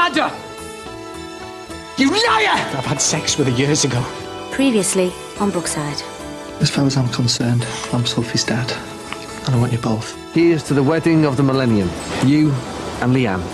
had her! You liar! I've had sex with her years ago. Previously on Brookside. As far as I'm concerned, I'm Sophie's dad. And I want you both. Here's to the wedding of the millennium. You and Leanne.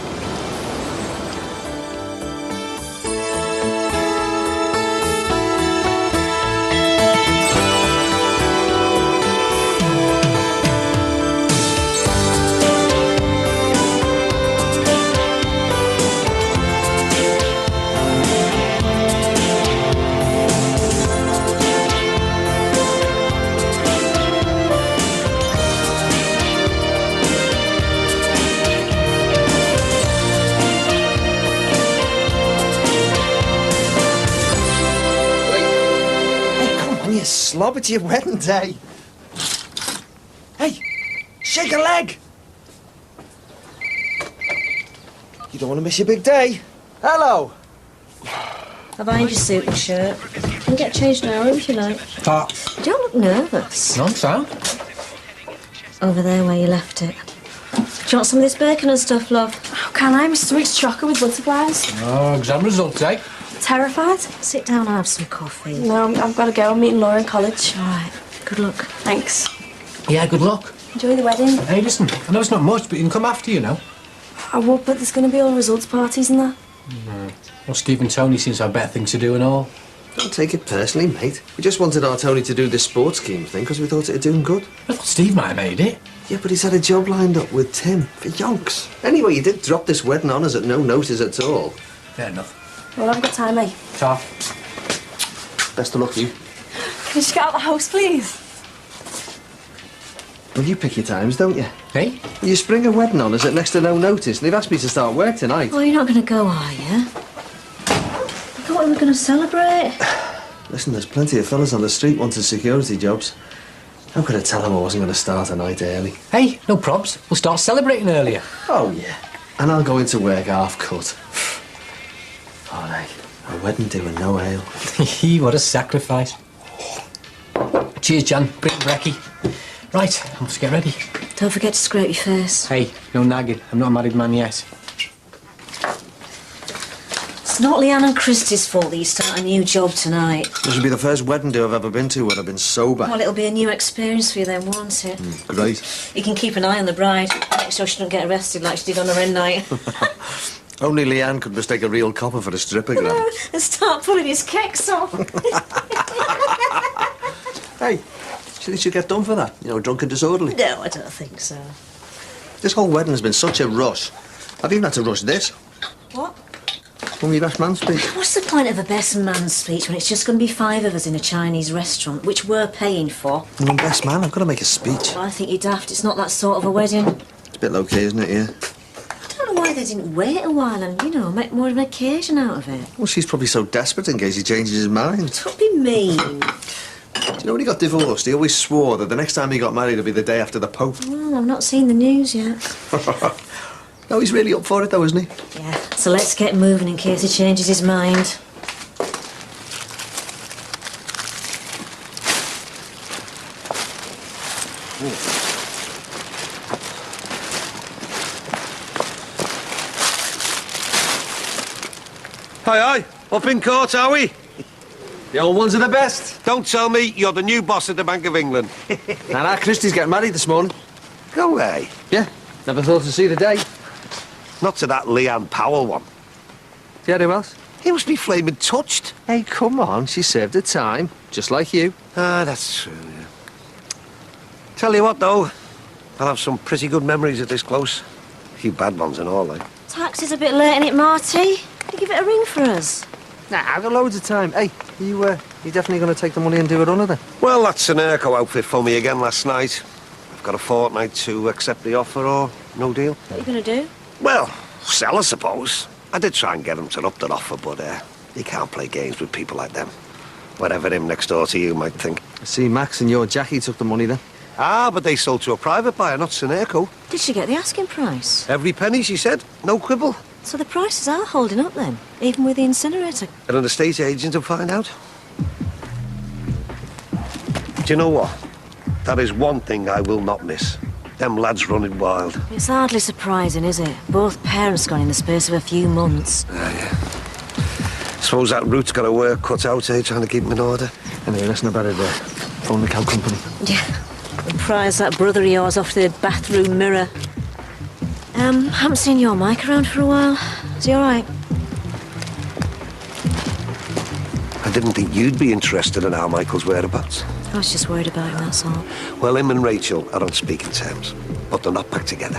Slob, it's your wedding day. Hey, shake a leg. You don't want to miss your big day. Hello. I've ironed your suit and shirt. You can get changed now if you like. Top. You don't look nervous. No, I'm sound. Over there where you left it. Do you want some of this bacon and stuff, love? Oh, can I? My stomach's chocker with butterflies. Oh, exam results, eh? Terrified? Sit down and have some coffee. No, I've got to go. I'm meeting Laura in college. All right. Good luck. Thanks. Yeah, good luck. Enjoy the wedding. Hey, listen, I know it's not much, but you can come after, you know. I would, but there's going to be all results parties and that. Well, Steve and Tony seems to have better things to do and all. Don't take it personally, mate. We just wanted our Tony to do this sports scheme thing because we thought it'd do him good. I thought Steve might have made it. Yeah, but he's had a job lined up with Tim for yonks. Anyway, you did drop this wedding on us at no notice at all. Fair enough. Well, I've got time, mate. Top. Best of luck to you. Can you just get out of the house, please? Well, you pick your times, don't you? Hey? You spring a wedding on us at next to no notice. They've asked me to start work tonight. Oh, you're not going to go, are you? I thought we were going to celebrate. Listen, there's plenty of fellas on the street wanting security jobs. How could I tell them I wasn't going to start a night early? Hey, no probs. We'll start celebrating earlier. Oh, yeah. And I'll go into work half cut. All right. A wedding doing no ale. What a sacrifice. Cheers, Jan. Great brekkie. Right, I must get ready. Don't forget to scrape your face. Hey, no nagging. I'm not a married man yet. It's not Leanne and Christy's fault that you start a new job tonight. This will be the first wedding do I've ever been to where I've been sober. Well, it'll be a new experience for you then, won't it? Great. You can keep an eye on the bride. Make sure she don't get arrested like she did on her end night. Only Leanne could mistake a real copper for a strippogram. And start pulling his kecks off. Hey, do you think she'll get done for that? You know, drunk and disorderly? No, I don't think so. This whole wedding has been such a rush. I've even had to rush this. What? From your best man speech. What's the point of a best man speech when it's just going to be 5 of us in a Chinese restaurant, which we're paying for? I'm best man, I've got to make a speech. Well, I think you're daft. It's not that sort of a wedding. It's a bit low-key, isn't it, yeah? I don't know why they didn't wait a while and, you know, make more of an occasion out of it. Well, she's probably so desperate in case he changes his mind. Don't be mean. Do you know when he got divorced, he always swore that the next time he got married would be the day after the Pope. Well, I've not seen the news yet. No, he's really up for it, though, isn't he? Yeah, so let's get moving in case he changes his mind. Aye, aye. Up in court, are we? The old ones are the best. Don't tell me you're the new boss of the Bank of England. Nah, Christy's getting married this morning. Go away. Yeah, never thought to see the day. Not to that Leanne Powell one. Yeah, who else? He must be flaming touched. Hey, come on, she served her time, just like you. Ah, that's true, yeah. Tell you what, though, I'll have some pretty good memories of this close. A few bad ones and all, like. Taxi's a bit late, innit, Marty? Can you give it a ring for us? Nah, I've got loads of time. Hey, you definitely going to take the money and do it under then? Well, that Sunerco outfit phoned me again last night. I've got a fortnight to accept the offer or no deal. What are you going to do? Well, sell, I suppose. I did try and get him to up that offer, but you can't play games with people like them. Whatever him next door to you might think. I see Max and your Jackie took the money then. Ah, but they sold to a private buyer, not Sunerco. Did she get the asking price? Every penny, she said. No quibble. So the prices are holding up then, even with the incinerator. And an estate agent will find out. Do you know what? That is one thing I will not miss. Them lads running wild. It's hardly surprising, is it? Both parents gone in the space of a few months. Suppose that route's got a work cut out, eh, trying to keep them in order. Anyway, listen about it, phone the cow company. Yeah. And prize that brother of yours off the bathroom mirror. Haven't seen your Mike around for a while. Is he all right? I didn't think you'd be interested in our Michael's whereabouts. I was just worried about him, that's all. Well, him and Rachel are on speaking terms, but they're not back together.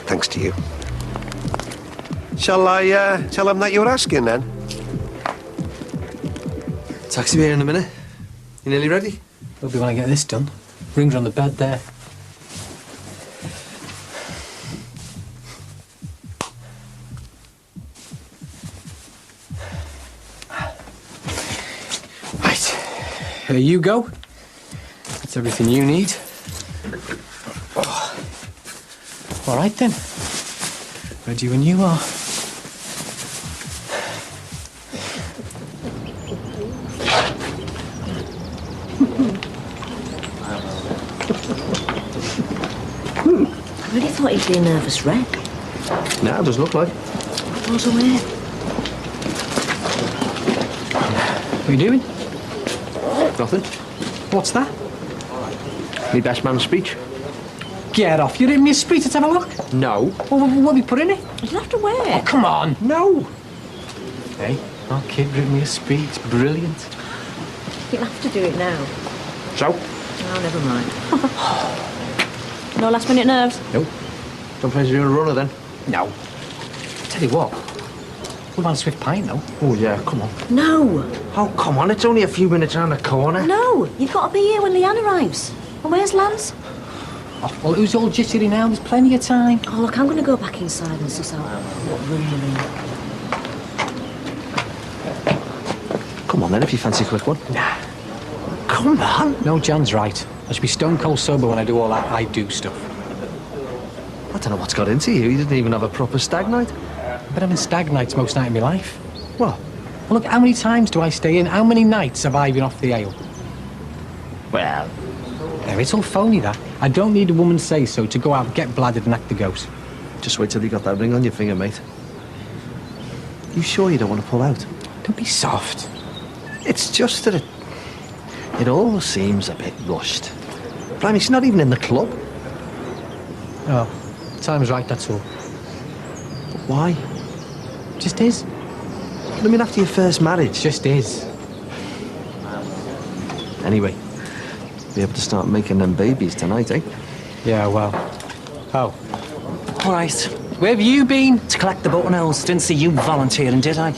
Thanks to you. Shall I tell him that you were asking, then? Taxi be here in a minute. You nearly ready? Hope you want to get this done. Rings are on the bed there. Right. Here you go. That's everything you need. Oh. All right, then. Ready when you are. I really thought he'd be a nervous wreck. Nah, it doesn't look like. Goes away. What are you doing? Nothing. What's that? Me best man's speech? Get off. You're in me a speech. Let's have a look. No. Well, what have you put in it? You'll have to wait. Oh, come on. No. Hey, our kid written me a speech. Brilliant. You'll have to do it now. So? Oh, never mind. No last minute nerves? No. Don't fancy doing a runner then? No. Tell you what. We've had a swift pint, though. Oh, yeah, come on. No. Oh, come on, it's only a few minutes round the corner. No. You've got to be here when Leanne arrives. And where's Lance? Oh, well, who's all jittery now? There's plenty of time. Oh, look, I'm going to go back inside and suss out what really... Come on then, if you fancy a quick one. Nah. Come on. No, John's right. I should be stone cold sober when I do all that I do stuff. I don't know what's got into you. You didn't even have a proper stag night. I've been having stag nights most night of my life. What? Well, look, how many times do I stay in? How many nights have I been off the ale? Well... No, it's all phony, that. I don't need a woman's say-so to go out, get bladdered and act the ghost. Just wait till you got that ring on your finger, mate. You sure you don't want to pull out? Don't be soft. It's just that it all seems a bit rushed. Blimey, she's not even in the club. Oh, time's right, that's all. But why? Just is. I mean, after your first marriage. Just is. Anyway, be able to start making them babies tonight, eh? Yeah, well. Oh. All right. Where have you been? To collect the buttonholes. Didn't see you volunteering, did I?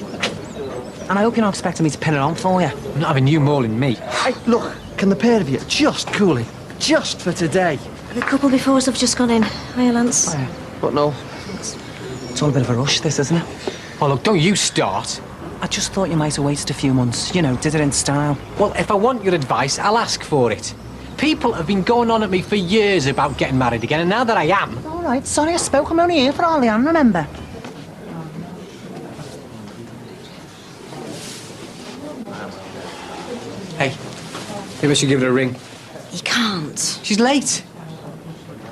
And I hope you're not expecting me to pin it on for you. I'm not having you mauling me. Hey, look, can the pair of you just cool it? Just for today. The couple before us have just gone in. Hiya, Lance. Oh, yeah. But no. It's all a bit of a rush, this, isn't it? Oh, look, don't you start. I just thought you might have waited a few months. You know, did it in style. Well, if I want your advice, I'll ask for it. People have been going on at me for years about getting married again, and now that I am... All right, sorry I spoke. I'm only here for all Leanne, remember? Hey, maybe I should give her a ring. He can't. She's late.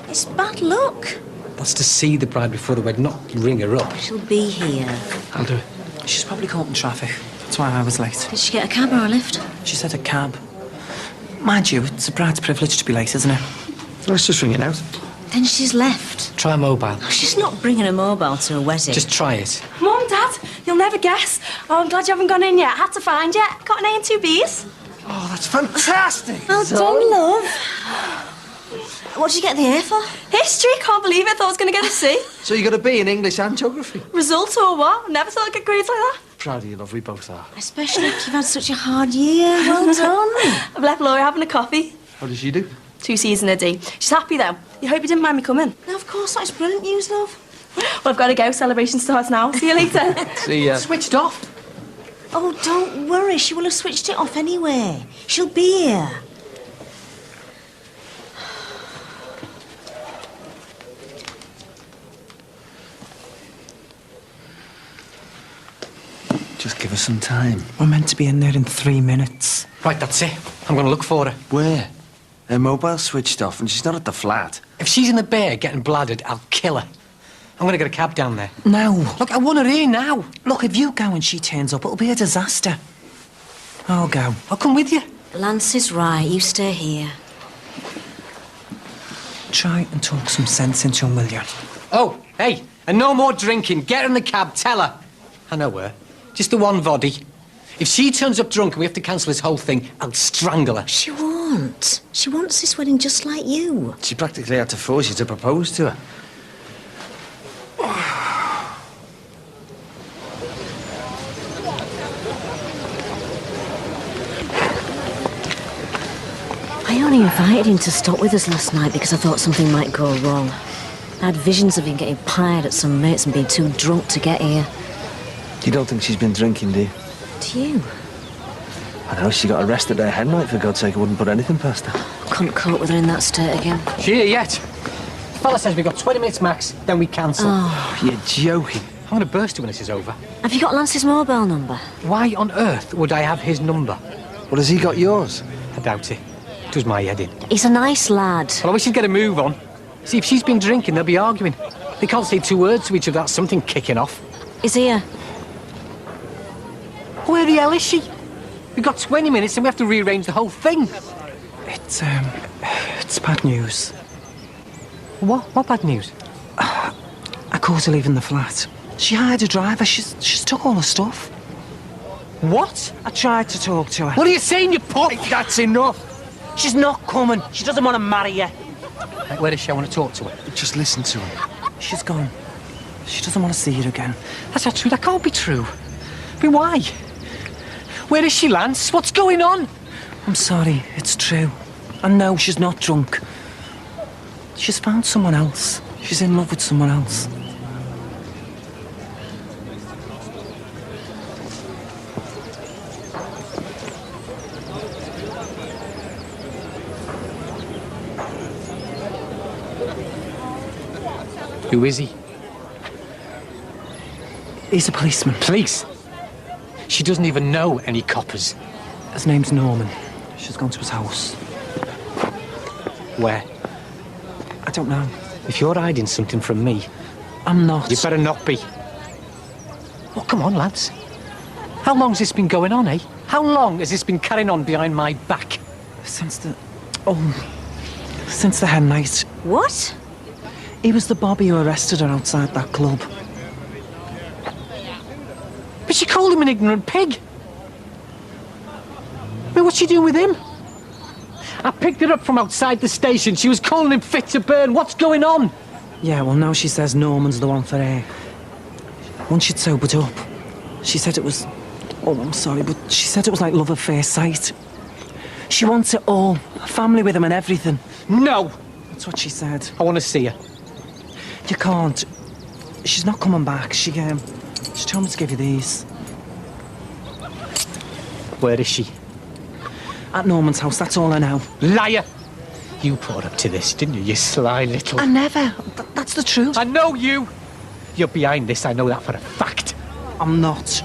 It's bad luck. That's to see the bride before the wedding, not ring her up. She'll be here. I'll do it. She's probably caught in traffic. That's why I was late. Did she get a cab or a lift? She said a cab. Mind you, it's a bride's privilege to be late, isn't it? Let's just ring it out. Then she's left. Try a mobile. She's not bringing a mobile to a wedding. Just try it. Mum, Dad, you'll never guess. Oh, I'm glad you haven't gone in yet. I had to find you. Got an A and two Bs. Oh, that's fantastic. Well done, love. What did you get the A for? History, can't believe it. Thought I was going to get a C. So you got a B in English and geography? Result or what? Never thought I'd get grades like that. Proud of you, love. We both are. Especially after you've had such a hard year. Well done. I've left Laura having a coffee. How does she do? 2 C's and a D. She's happy though. You hope you didn't mind me coming. No, of course, that's brilliant news, love. Well, I've got to go. Celebration starts now. See you later. See ya. Switched off. Oh, don't worry. She will have switched it off anyway. She'll be here. Just give us some time. We're meant to be in there in 3 minutes. Right, that's it. I'm going to look for her. Where? Her mobile's switched off and she's not at the flat. If she's in the bay getting bladdered, I'll kill her. I'm gonna get a cab down there. No. Look, I want her here now. Look, if you go and she turns up, it'll be a disaster. I'll go. I'll come with you. Lance is right. You stay here. Try and talk some sense into him, will you? Oh, hey, and no more drinking. Get her in the cab, tell her. I know her. Just the one voddy. If she turns up drunk and we have to cancel this whole thing, I'll strangle her. She won't. She wants this wedding just like you. She practically had to force you to propose to her. I only invited him to stop with us last night because I thought something might go wrong. I had visions of him getting pied at some mates and being too drunk to get here. You don't think she's been drinking, do you? Do you? I know, she got arrested at hen night, for God's sake. I wouldn't put anything past her. Couldn't cope with her in that state again. She here yet? Fella says we've got 20 minutes max, then we cancel. Oh. You're joking. I'm gonna burst her when this is over. Have you got Lance's mobile number? Why on earth would I have his number? Well, has he got yours? I doubt it. It was my head in. He's a nice lad. Well, I wish he'd get a move on. See, if she's been drinking, they'll be arguing. They can't say 2 words to each other. That's something kicking off. Is he here? Where the hell is she? We've got 20 minutes and we have to rearrange the whole thing. It's bad news. What? What bad news? I caught her leaving the flat. She hired a driver. She's took all her stuff. What? I tried to talk to her. What are you saying, you pup? That's enough. She's not coming. She doesn't want to marry you. Hey, where is she? I want to talk to her. Just listen to him. She's gone. She doesn't want to see you again. That's not true. That can't be true. I mean, why? Where is she, Lance? What's going on? I'm sorry. It's true. And no, she's not drunk. She's found someone else. She's in love with someone else. Who is he? He's a policeman. Police? She doesn't even know any coppers. His name's Norman. She's gone to his house. Where? I don't know. If you're hiding something from me, I'm not. you better not be. Oh, come on, lads. How long's this been going on, eh? How long has this been carrying on behind my back? Since the hen night. What? He was the bobby who arrested her outside that club. But she called him an ignorant pig. I mean, what's she doing with him? I picked her up from outside the station. She was calling him fit to burn. What's going on? Yeah, well, now she says Norman's the one for her. Once she'd sobered up, she said it was... Oh, I'm sorry, but she said it was like love at first sight. She wants it all. A family with him and everything. No! That's what she said. I want to see her. You can't. She's not coming back. She told me to give you these. Where is she? At Norman's house, that's all I know. Liar! You brought up to this, didn't you, you sly little... I never. That's the truth. I know you! You're behind this, I know that for a fact. I'm not.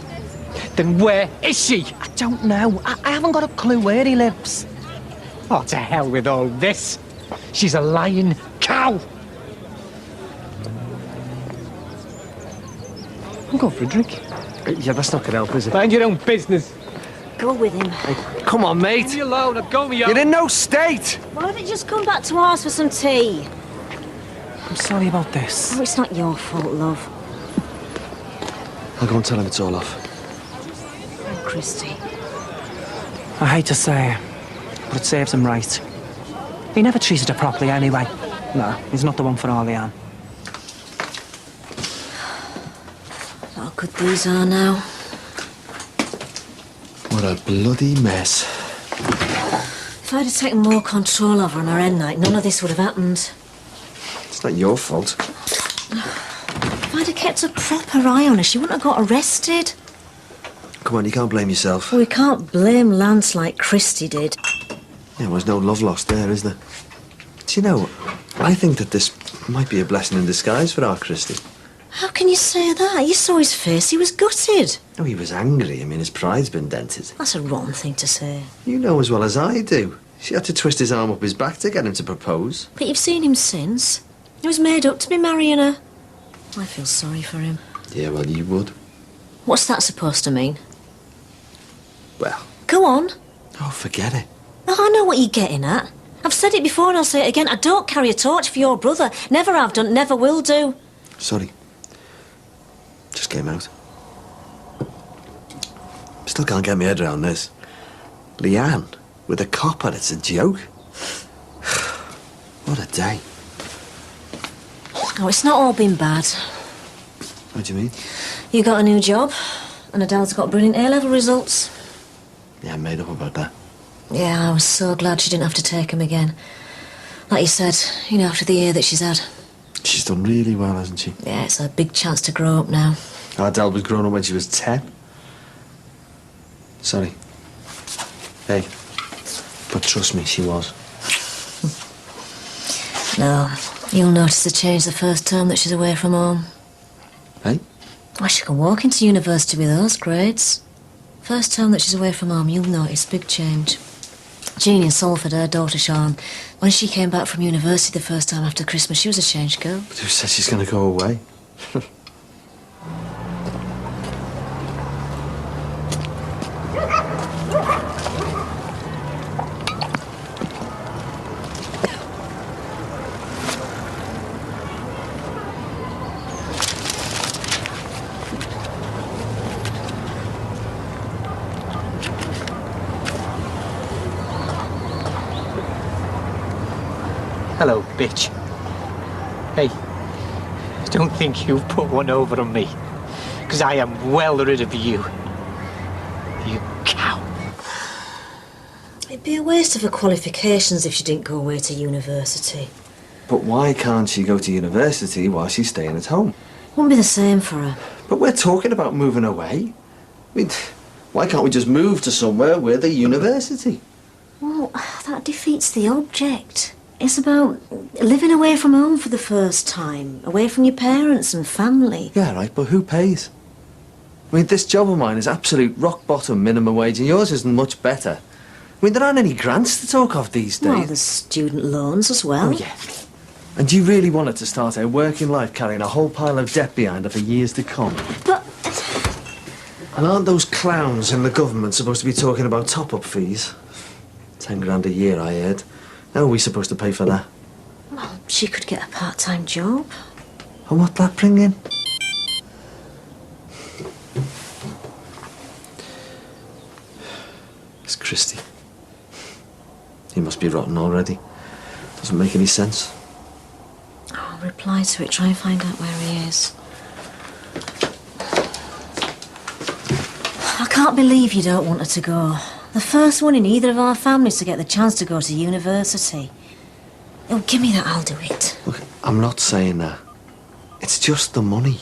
Then where is she? I don't know. I haven't got a clue where he lives. Oh, to hell with all this. She's a lying cow. I'm going for a drink. Yeah, that's not going to help, is it? Mind your own business. Go with him. Come on, mate. Leave me alone, I've got me You're in no state. Why don't you just come back to ours for some tea? I'm sorry about this. Oh, it's not your fault, love. I'll go and tell him it's all off. Oh, Christy. I hate to say it, but it serves him right. He never treated her properly anyway. No, he's not the one for Orleans. How good these are now. What a bloody mess. If I'd have taken more control over her on her end night, none of this would have happened. It's not your fault. If I'd have kept a proper eye on her, she wouldn't have got arrested. Come on, you can't blame yourself. Well, we can't blame Lance like Christy did. Yeah, there's no love lost there, is there? Do you know, I think that this might be a blessing in disguise for our Christy. How can you say that? You saw his face, he was gutted. Oh, he was angry. I mean, his pride's been dented. That's a wrong thing to say. You know as well as I do. She had to twist his arm up his back to get him to propose. But you've seen him since. He was made up to be marrying her. I feel sorry for him. Yeah, well, you would. What's that supposed to mean? Well. Go on. Oh, forget it. Oh, I know what you're getting at. I've said it before and I'll say it again. I don't carry a torch for your brother. Never have done, never will do. Sorry. Just came out. Still can't get my head around this. Leanne, with a copper, it's a joke. What a day. Oh, it's not all been bad. What do you mean? You got a new job, and Adele's got brilliant A-level results. Yeah, I'm made up about that. Yeah, I was so glad she didn't have to take him again. Like you said, you know, after the year that she's had. She's done really well, hasn't she? Yeah, it's a big chance to grow up now. Adele was grown up when she was 10. Sorry. Hey. But trust me, she was. No, you'll notice a change the first term that she's away from home. Hey? Why, she can walk into university with those grades. First term that she's away from home, you'll notice big change. Jean in Salford, her daughter Sean, when she came back from university the first time after Christmas, she was a changed girl. But who said she's going to go away? Hello, bitch. Hey, don't think you've put one over on me, because I am well rid of you. You cow. It'd be a waste of her qualifications if she didn't go away to university. But why can't she go to university while she's staying at home? Wouldn't be the same for her. But we're talking about moving away. I mean, why can't we just move to somewhere with a university? Well, that defeats the object. It's about living away from home for the first time, away from your parents and family. Yeah, right, but who pays? I mean, this job of mine is absolute rock bottom minimum wage, and yours isn't much better. I mean, there aren't any grants to talk of these days. Well, there's student loans as well. Oh, yeah. And you really wanted to start a working life carrying a whole pile of debt behind her for years to come. But... And aren't those clowns in the government supposed to be talking about top-up fees? 10 grand a year, I heard. How are we supposed to pay for that? Well, she could get a part-time job. And what'd that bring in? It's Christy. He must be rotten already. Doesn't make any sense. I'll reply to it, try and find out where he is. I can't believe you don't want her to go. The first one in either of our families to get the chance to go to university. Oh, give me that, I'll do it. Look, I'm not saying that. It's just the money.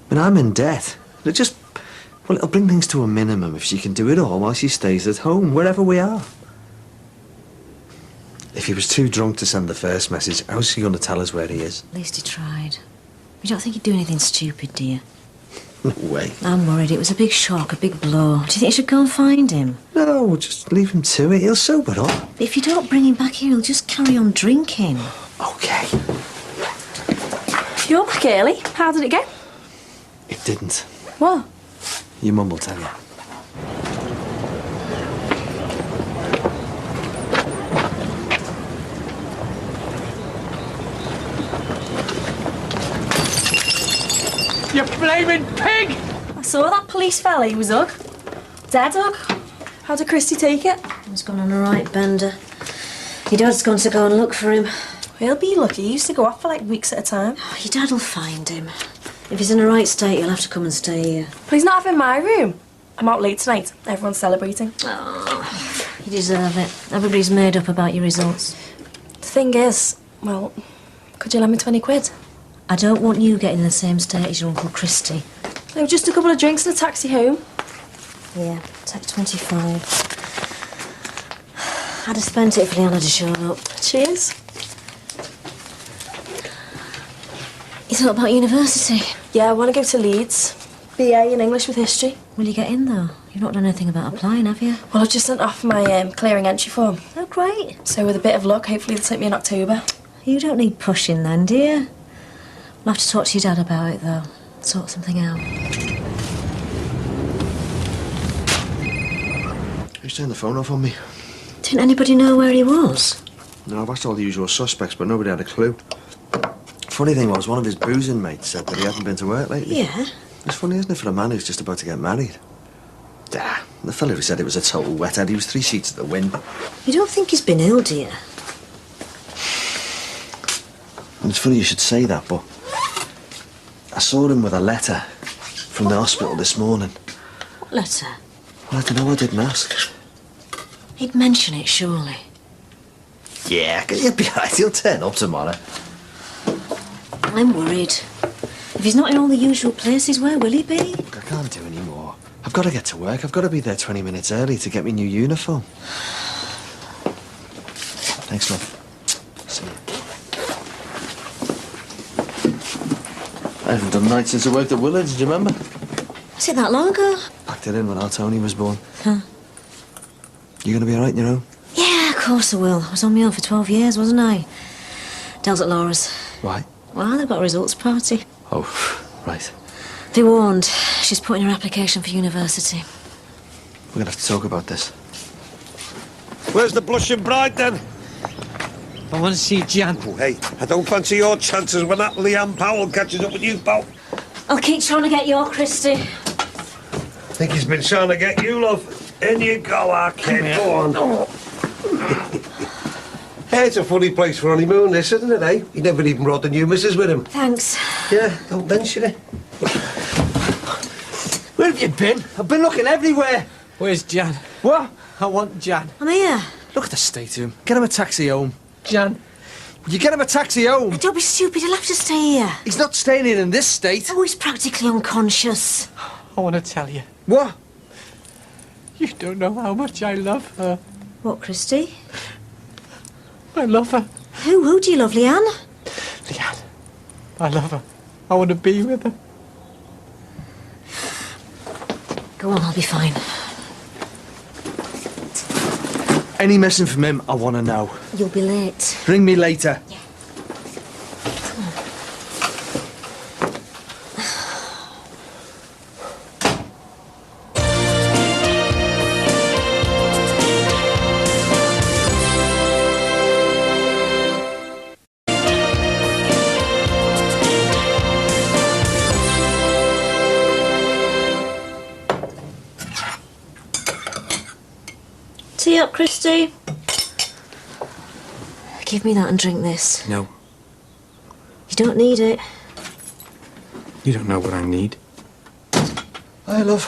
I mean, I'm in debt. It'll bring things to a minimum if she can do it all while she stays at home, wherever we are. If he was too drunk to send the first message, how's she going to tell us where he is? At least he tried. You don't think he'd do anything stupid, do you? No way. I'm worried. It was a big shock, a big blow. Do you think you should go and find him? No, just leave him to it. He'll sober up. If you don't bring him back here, he'll just carry on drinking. Okay. You're back early. How did it go? It didn't. What? Your mum will tell you. You blaming pig! I saw that police fella. He was Ugg. Dead Ugg. How did Christy take it? He's gone on a right bender. Your dad's gone to go and look for him. He'll be lucky. He used to go off for like weeks at a time. Oh, your dad'll find him. If he's in a right state, you'll have to come and stay here. But he's not having my room. I'm out late tonight. Everyone's celebrating. Oh, you deserve it. Everybody's made up about your results. The thing is, well, could you lend me 20 quid? I don't want you getting in the same state as your Uncle Christy. No, just a couple of drinks and a taxi home. Yeah, take 25. I'd have spent it if Leanne had shown up. Cheers. You thought about university? Yeah, I want to go to Leeds. BA in English with history. Will you get in, though? You've not done anything about applying, have you? Well, I've just sent off my clearing entry form. Oh, great. So with a bit of luck, hopefully they'll take me in October. You don't need pushing then, do you? I'll have to talk to your dad about it, though. Sort something out. Who's turned the phone off on me? Didn't anybody know where he was? No, I've asked all the usual suspects, but nobody had a clue. Funny thing was, one of his boozing mates said that he hadn't been to work lately. Yeah. It's funny, isn't it, for a man who's just about to get married? The fellow who said it was a total wet head, he was 3 sheets to the wind. You don't think he's been ill, do you? And it's funny you should say that, but I saw him with a letter from the hospital this morning. What letter? Well, I don't know, I didn't ask. He'd mention it, surely. Yeah, he'll be alright, he'll turn up tomorrow. I'm worried. If he's not in all the usual places, where will he be? Look, I can't do any more. I've got to get to work. I've got to be there 20 minutes early to get me new uniform. Thanks, love. See you. I haven't done night since I worked at Willard's, do you remember? Was it that long ago? Packed it in when our Tony was born. Huh. You gonna be alright on your own? Yeah, of course I will. I was on my own for 12 years, wasn't I? Dell's at Laura's. Why? Well, they've got a results party. Oh, right. Be warned, she's putting her application for university. We're gonna have to talk about this. Where's the blushing bride, then? I want to see Jan. Oh, hey, I don't fancy your chances when that Leanne Powell catches up with you, pal. I'll keep trying to get your Christy. Think he's been trying to get you, love. In you go, our kid. Go on. Hey, it's a funny place for honeymoon, this, isn't it, eh? He never even brought the new missus with him. Thanks. Yeah, don't mention it. Where have you been? I've been looking everywhere. Where's Jan? What? I want Jan. I'm here. Look at the state of him. Get him a taxi home. Jan? Will you get him a taxi home? Don't be stupid, he'll have to stay here. He's not staying here in this state. Oh, he's practically unconscious. I want to tell you. What? You don't know how much I love her. What, Christy? I love her. Who do you love, Leanne? Leanne. I love her. I want to be with her. Go on, I'll be fine. Any messing from him, I want to know. You'll be late. Ring me later. Yeah. Tea up, Christy. Give me that and drink this. No, You don't need it. you don't know what I need. Hi, love.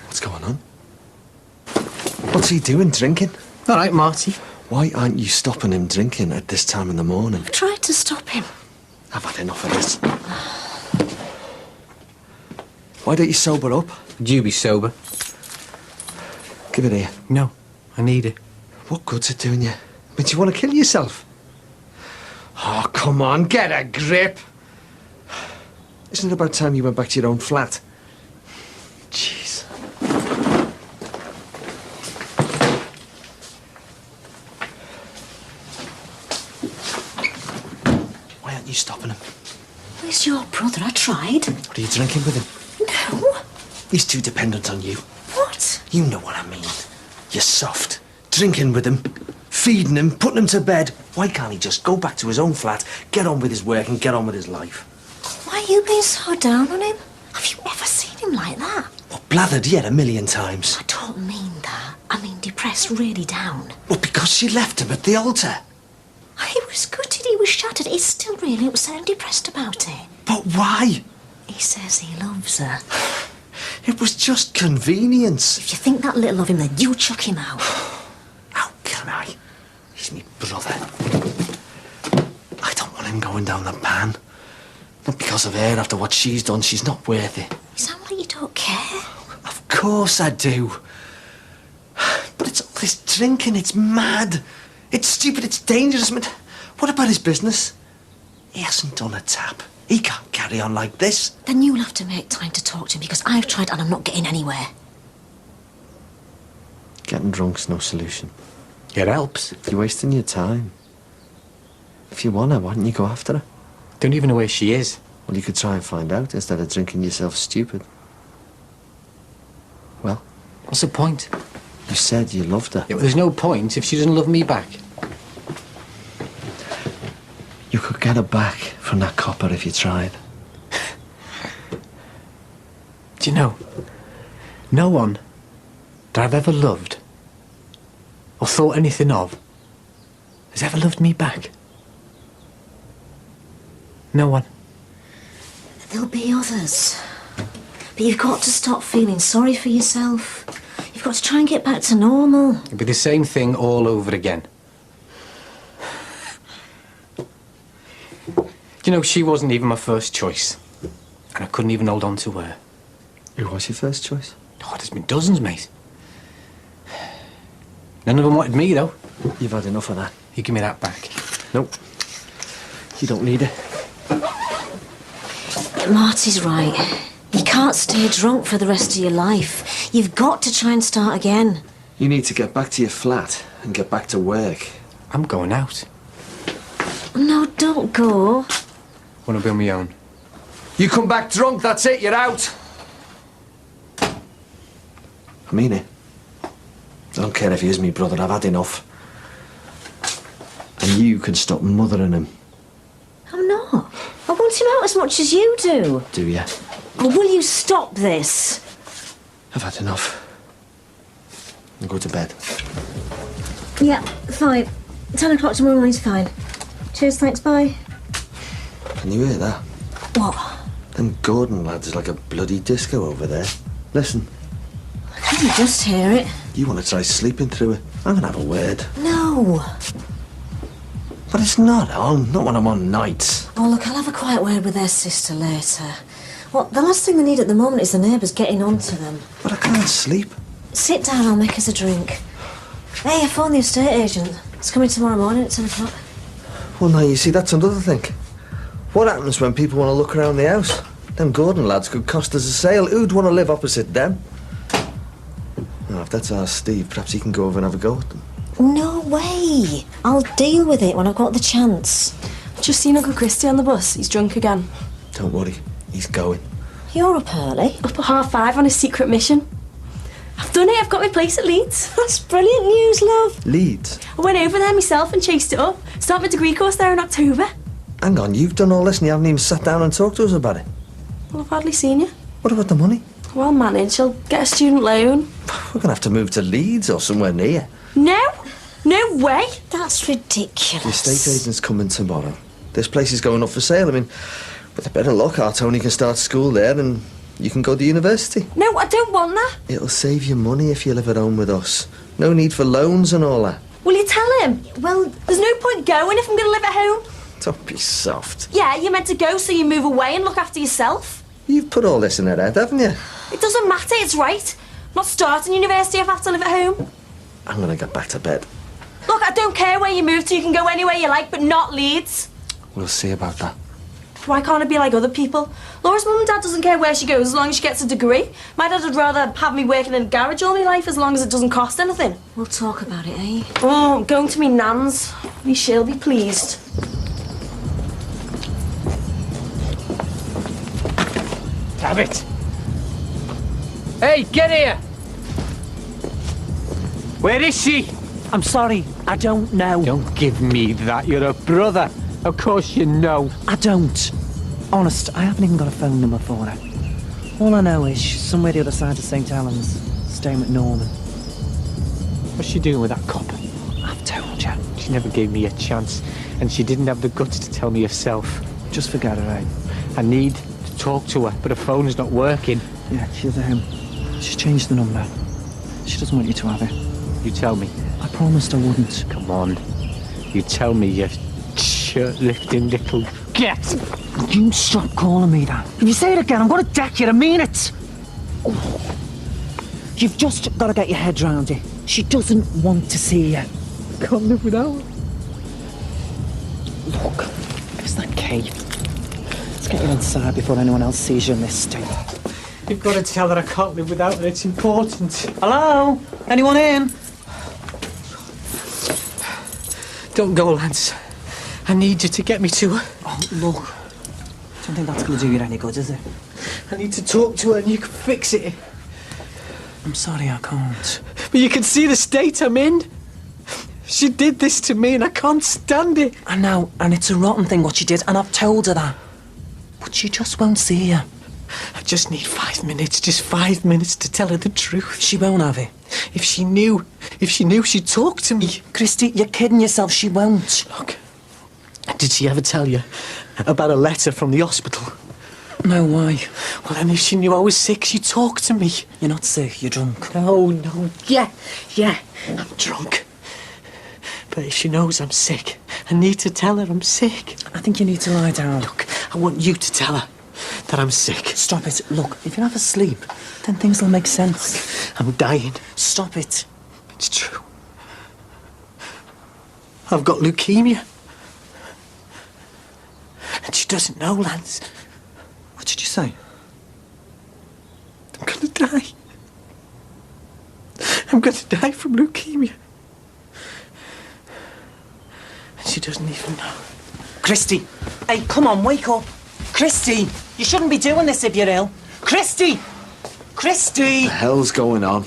What's going on? What's he doing, drinking? All right, Marty. Why aren't you stopping him drinking at this time in the morning? I tried to stop him. I've had enough of this. Why don't you sober up? Would you be sober? Give it here. No, I need it. What good's it doing you? But you want to kill yourself? Oh, come on, get a grip. Isn't it about time you went back to your own flat? Jeez. Why aren't you stopping him? Where's your brother? I tried. What are you drinking with him? No. He's too dependent on you. What? You know what I mean. You're soft. Drinking with him, feeding him, putting him to bed. Why can't he just go back to his own flat, get on with his work and get on with his life? Why are you being so down on him? Have you ever seen him like that? Well, blathered yet 1,000,000 times. I don't mean that. I mean depressed, really down. Well, because she left him at the altar. He was gutted, he was shattered. He's still really upset and depressed about it. But why? He says he loves her. It was just convenience. If you think that little of him, then you chuck him out. How can I? He's me brother. I don't want him going down the pan. Not because of her, after what she's done, she's not worth it. You sound like you don't care. Of course I do. But it's all this drinking, it's mad. It's stupid, it's dangerous. I mean, what about his business? He hasn't done a tap. He can't carry on like this. Then you'll have to make time to talk to him because I've tried and I'm not getting anywhere. Getting drunk's no solution. It helps. You're wasting your time. If you want her, why don't you go after her? Don't even know where she is. Well, you could try and find out instead of drinking yourself stupid. Well, What's the point? you said you loved her. Yeah, well, there's no point if she doesn't love me back. You could get her back from that copper if you tried. Do you know, no one that I've ever loved or thought anything of has ever loved me back. No one. There'll be others. But you've got to stop feeling sorry for yourself. You've got to try and get back to normal. It'd be the same thing all over again. Do you know, she wasn't even my first choice. And I couldn't even hold on to her. Who was your first choice? Oh, there's been dozens, mate. None of them wanted me, though. You've had enough of that. You give me that back. Nope. You don't need it. Marty's right. You can't stay drunk for the rest of your life. You've got to try and start again. You need to get back to your flat and get back to work. I'm going out. No, don't go. I want to be on my own. You come back drunk, that's it, you're out. I mean it. I don't care if he is me brother, I've had enough. And you can stop mothering him. I'm not. I want him out as much as you do. Do you? Or will you stop this? I've had enough. I'll go to bed. Yeah, fine. 10 o'clock tomorrow morning's fine. Cheers, thanks, bye. Can you hear that? What? Them Gordon lads is like a bloody disco over there. Listen, Can't you just hear it? you want to try sleeping through it? I'm gonna have a word. No. But it's not on, not when I'm on nights. Oh, look, I'll have a quiet word with their sister later. Well, the last thing they need at the moment is the neighbours getting on to them. But I can't sleep. Sit down, I'll make us a drink. Hey, I phoned the estate agent. It's coming tomorrow morning at 10 o'clock. Well, now, you see, that's another thing. What happens when people want to look around the house? Them Gordon lads could cost us a sale. Who'd want to live opposite them? Well, if that's our Steve, perhaps he can go over and have a go at them. No way. I'll deal with it when I've got the chance. Just seen Uncle Christy on the bus. He's drunk again. Don't worry, he's going. You're up early. Up at 5:30 on a secret mission. I've done it. I've got my place at Leeds. That's brilliant news, love. Leeds? I went over there myself and chased it up. Start my degree course there in October. Hang on, you've done all this and you haven't even sat down and talked to us about it. Well, I've hardly seen you. What about the money? Well managed. I'll get a student loan. We're gonna have to move to Leeds or somewhere near. No. No way. That's ridiculous. The estate agent's coming tomorrow. This place is going up for sale. I mean, with a bit of luck, our Tony can start school there and you can go to university. No, I don't want that. It'll save you money if you live at home with us. No need for loans and all that. Will you tell him? Well, there's no point going if I'm going to live at home. Don't be soft. Yeah, you're meant to go so you move away and look after yourself. You've put all this in her head, haven't you? It doesn't matter, it's right. I'm not starting university if I have to live at home. I'm gonna get back to bed. Look, I don't care where you move to, you can go anywhere you like, but not Leeds. We'll see about that. Why can't it be like other people? Laura's mum and dad doesn't care where she goes as long as she gets a degree. My dad would rather have me working in a garage all my life as long as it doesn't cost anything. We'll talk about it, eh? Oh, I'm going to me nan's. She'll be pleased. Damn it! Hey, get here! Where is she? I'm sorry, I don't know. Don't give me that. You're a brother. Of course you know. I don't. Honest, I haven't even got a phone number for her. All I know is she's somewhere the other side of St. Helens, staying with Norman. What's she doing with that cop? I've told you. She never gave me a chance, and she didn't have the guts to tell me herself. Just forget her, eh? I need to talk to her, but her phone's not working. Yeah, she's changed the number. She doesn't want you to have it. You tell me. I promised I wouldn't. Come on. You tell me, you shirt-lifting little get. You stop calling me that. If you say it again, I'm going to deck you. I mean it. You've just got to get your head round it. She doesn't want to see you. Can't live without her. Look, it's that Kate. Let's get Get you inside before anyone else sees you in this state. You've got to tell her I can't live without her. It's important. Hello? Anyone in? Don't go, Lance. I need you to get me to her. Oh, look. Don't think that's going to do you any good, is it? I need to talk to her and you can fix it. I'm sorry, I can't. But you can see the state I'm in. She did this to me and I can't stand it. I know, and it's a rotten thing what she did, and I've told her that. But she just won't see you. I just need 5 minutes, just 5 minutes to tell her the truth. She won't have it. If she knew, she'd talk to me. Christy, you're kidding yourself, she won't. Look, did she ever tell you about a letter from the hospital? No, why? Well, then if she knew I was sick, she'd talk to me. You're not sick, you're drunk. No, yeah, I'm drunk. But if she knows I'm sick, I need to tell her I'm sick. I think you need to lie down. Look, I want you to tell her that I'm sick. Stop it. Look, if you have a sleep, then things will make sense. I'm dying. Stop it. It's true. I've got leukemia. And she doesn't know, Lance. What did you say? I'm gonna die. I'm gonna die from leukemia. And she doesn't even know. Christy! Hey, come on, wake up! Christy! You shouldn't be doing this if you're ill. Christy! Christy! The hell's going on?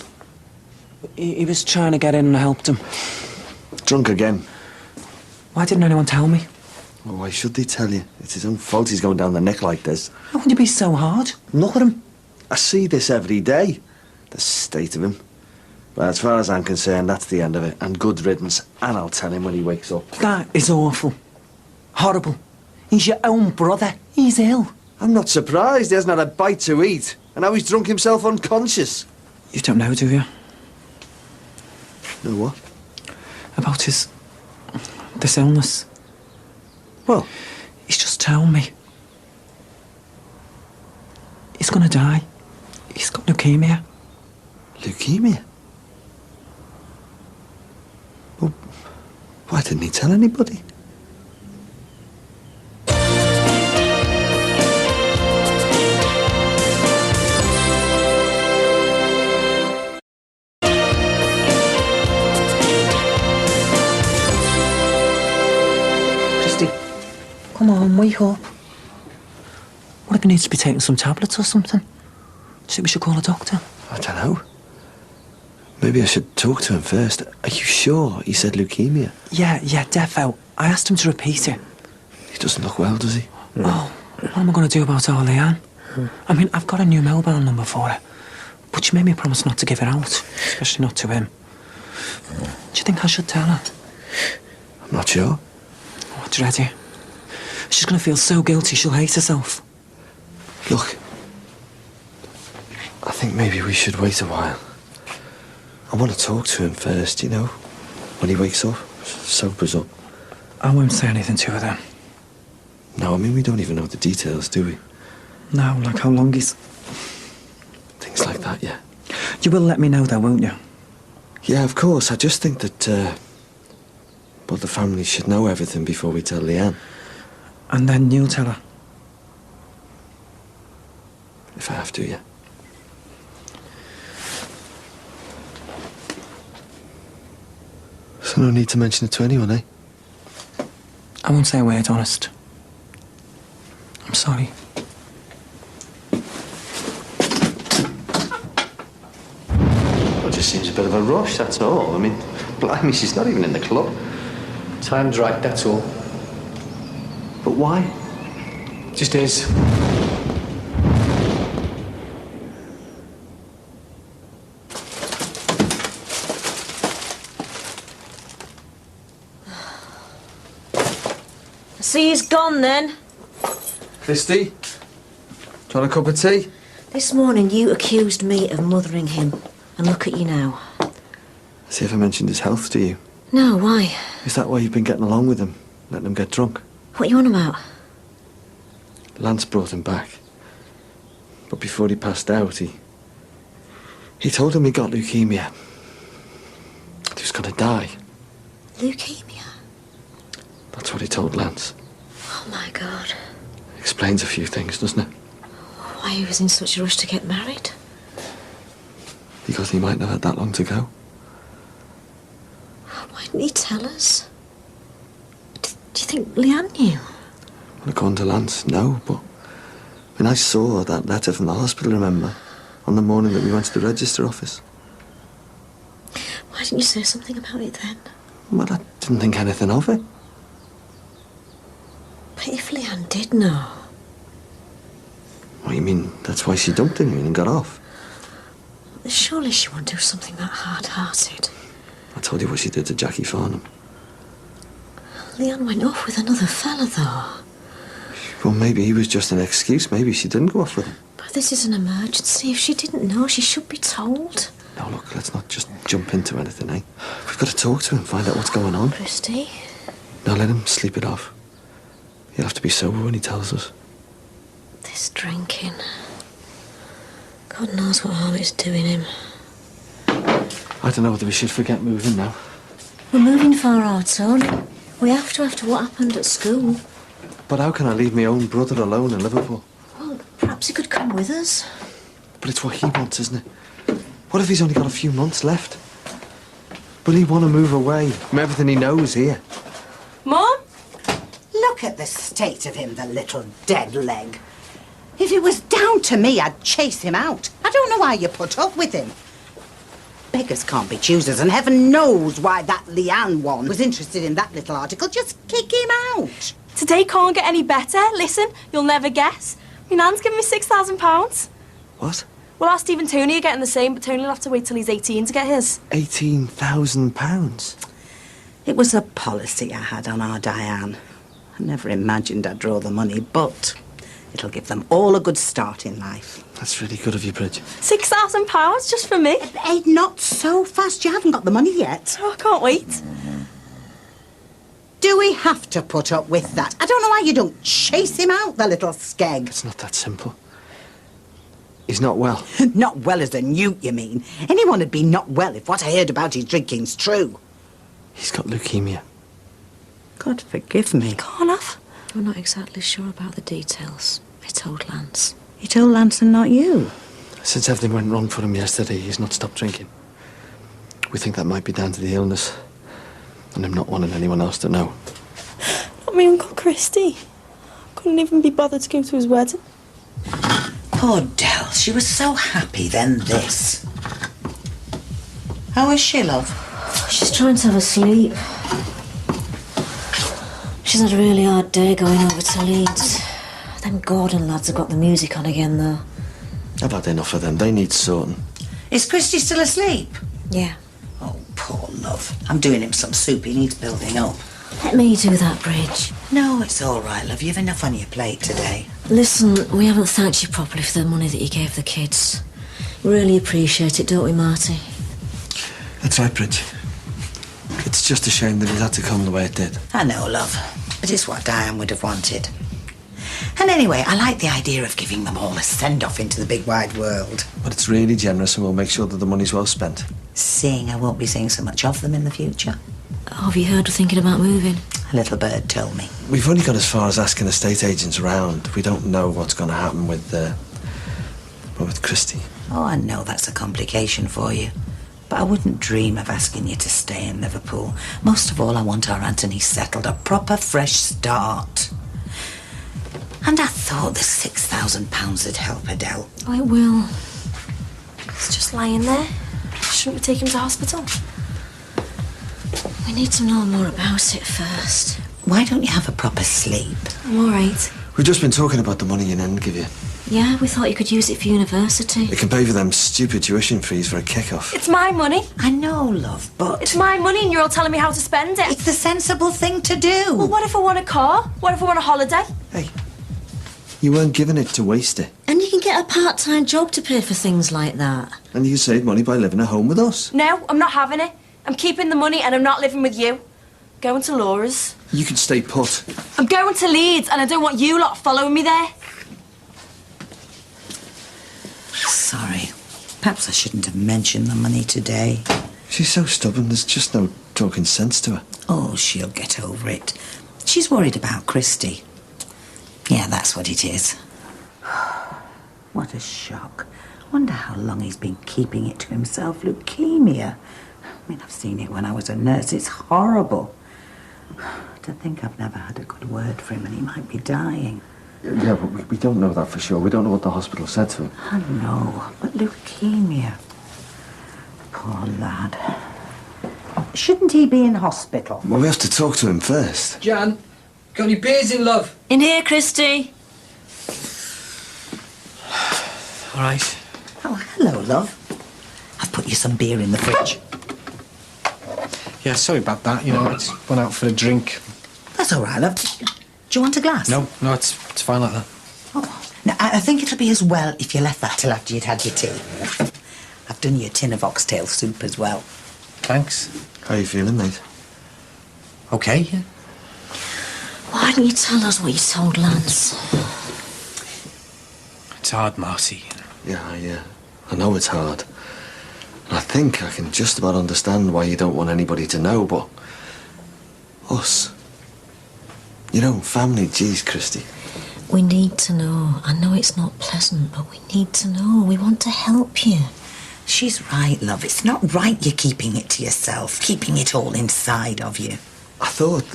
He was trying to get in and I helped him. Drunk again. Why didn't anyone tell me? Well, why should they tell you? It's his own fault he's going down the neck like this. How can you be so hard? Look at him. I see this every day. The state of him. But as far as I'm concerned, that's the end of it. And good riddance. And I'll tell him when he wakes up. That is awful. Horrible. He's your own brother. He's ill. I'm not surprised. He hasn't had a bite to eat. And now he's drunk himself unconscious. You don't know, do you? Know what? About this illness. Well, He's just told me. He's gonna die. He's got leukemia. leukemia. Well, why didn't he tell anybody? Christy, come on, wake up. What if he needs to be taking some tablets or something? Do you think we should call a doctor? I don't know. Maybe I should talk to him first. Are you sure he said leukemia? Yeah, defo. I asked him to repeat it. He doesn't look well, does he? Oh, what am I going to do about our Leanne? I mean, I've got a new mobile number for her, but she made me promise not to give it out, especially not to him. Do you think I should tell her? I'm not sure. Oh, I dread it. She's going to feel so guilty she'll hate herself. Look, I think maybe we should wait a while. I want to talk to him first, you know, when he wakes up, sobers up. I won't say anything to her then. No, I mean, we don't even know the details, do we? No, like how long he's... Things like that, yeah. You will let me know though, won't you? Yeah, of course. I just think that, well, the family should know everything before we tell Leanne. And then you'll tell her. If I have to, yeah. So no need to mention it to anyone, eh? I won't say a word, honest. I'm sorry. Well, it just seems a bit of a rush, that's all. I mean, blimey, she's not even in the club. Time's right, that's all. But why? Just is. See, he's gone then. Christy, do you want a cup of tea? This morning you accused me of mothering him. And look at you now. Has he ever mentioned his health to you? No, why? Is that why you've been getting along with him, letting him get drunk? What are you on about? Lance brought him back. But before he passed out, he told him he got leukemia. He was going to die. Leukemia? That's what he told Lance. Oh, my God. Explains a few things, doesn't it? Why he was in such a rush to get married? Because he might not have that long to go. Why didn't he tell us? Do you think Leanne knew? Well, according to Lance, no, but when I saw that letter from the hospital, remember, on the morning that we went to the register office. Why didn't you say something about it then? Well, I didn't think anything of it. But if Leanne did know... What, you mean that's why she dumped him and got off? Surely she won't do something that hard-hearted. I told you what she did to Jackie Farnham. Leanne went off with another fella, though. Well, maybe he was just an excuse. Maybe she didn't go off with him. But this is an emergency. If she didn't know, she should be told. Now, look, let's not just jump into anything, eh? We've got to talk to him, find out what's going on. Christy? Now, let him sleep it off. He'll have to be sober when he tells us. This drinking... God knows what harm it's doing him. I don't know whether we should forget moving now. We're moving far out, Tony. We have to after what happened at school. But how can I leave my own brother alone in Liverpool? Well, perhaps he could come with us. But it's what he wants, isn't it? What if he's only got a few months left? But he want to move away from everything he knows here. Mum? Look at the state of him, the little dead leg. If it was down to me, I'd chase him out. I don't know why you put up with him. Beggars can't be choosers, and heaven knows why that Leanne one was interested in that little article. Just kick him out. Today can't get any better. Listen, you'll never guess. My nan's given me £6,000. What? Well, our Steve and Tony are getting the same, but Tony will have to wait till he's 18 to get his. £18,000? It was a policy I had on our Diane. I never imagined I'd draw the money, but it'll give them all a good start in life. That's really good of you, Bridget. £6,000 just for me? Hey, not so fast. You haven't got the money yet. Oh, I can't wait. Do we have to put up with that? I don't know why you don't chase him out, the little skeg. It's not that simple. He's not well. Not well as a newt, you mean? Anyone would be not well if what I heard about his drinking's true. He's got leukemia. God forgive me. Can't have. We're not exactly sure about the details. I told Lance. You told Lance and not you? Since everything went wrong for him yesterday, he's not stopped drinking. We think that might be down to the illness and him not wanting anyone else to know. Not my Uncle Christy. Couldn't even be bothered to go to his wedding. Poor Dell. She was so happy, then this. How is she, love? She's trying to have a sleep. She's had a really hard day going over to Leeds. Them Gordon lads have got the music on again, though. I've had enough of them. They need sorting. Is Christy still asleep? Yeah. Oh, poor love. I'm doing him some soup. He needs building up. Let me do that, Bridge. No, it's all right, love. You've enough on your plate today. Listen, we haven't thanked you properly for the money that you gave the kids. We really appreciate it, don't we, Marty? That's right, Bridge. It's just a shame that it had to come the way it did. I know, love. But it's what Diane would have wanted. And anyway, I like the idea of giving them all a send-off into the big wide world. But it's really generous and we'll make sure that the money's well spent. Seeing I won't be seeing so much of them in the future. Oh, have you heard we're thinking about moving? A little bird told me. We've only got as far as asking estate agents around. We don't know what's going to happen with Christy. Oh, I know that's a complication for you. But I wouldn't dream of asking you to stay in Liverpool. Most of all, I want our Anthony settled, a proper fresh start. And I thought the £6,000 would help Adele. Oh, it will. It's just lying there. Shouldn't we take him to hospital? We need to know more about it first. Why don't you have a proper sleep? I'm all right. We've just been talking about the money your nan give you. Yeah, we thought you could use it for university. It can pay for them stupid tuition fees for a kick-off. It's my money. I know, love, but... It's my money and you're all telling me how to spend it. It's the sensible thing to do. Well, what if I want a car? What if I want a holiday? Hey, you weren't given it to waste it. And you can get a part-time job to pay for things like that. And you can save money by living at home with us. No, I'm not having it. I'm keeping the money and I'm not living with you. Going to Laura's. You can stay put. I'm going to Leeds and I don't want you lot following me there. Sorry. Perhaps I shouldn't have mentioned the money today. She's so stubborn, there's just no talking sense to her. Oh, she'll get over it. She's worried about Christy. Yeah, that's what it is. What a shock. Wonder how long he's been keeping it to himself. Leukemia. I mean, I've seen it when I was a nurse. It's horrible. To think I've never had a good word for him and he might be dying. Yeah, but we don't know that for sure. We don't know what the hospital said to him. I know, but leukemia. Poor lad. Shouldn't he be in hospital? Well, we have to talk to him first. Jan, got any beers in, love? In here, Christy. All right. Oh, hello, love. I've put you some beer in the fridge. Yeah, sorry about that. You know, I just went out for a drink. That's all right, love. Do you want a glass? No, it's fine like that. Oh, now, I think it'll be as well if you left that till after you'd had your tea. I've done you a tin of oxtail soup as well. Thanks. How you feeling, mate? Okay, yeah. Why didn't you tell us what you told Lance? It's hard, Marty. Yeah, I know it's hard. I think I can just about understand why you don't want anybody to know, but... us... You know, family, geez, Christy. We need to know. I know it's not pleasant, but we need to know. We want to help you. She's right, love. It's not right you're keeping it to yourself, keeping it all inside of you. I thought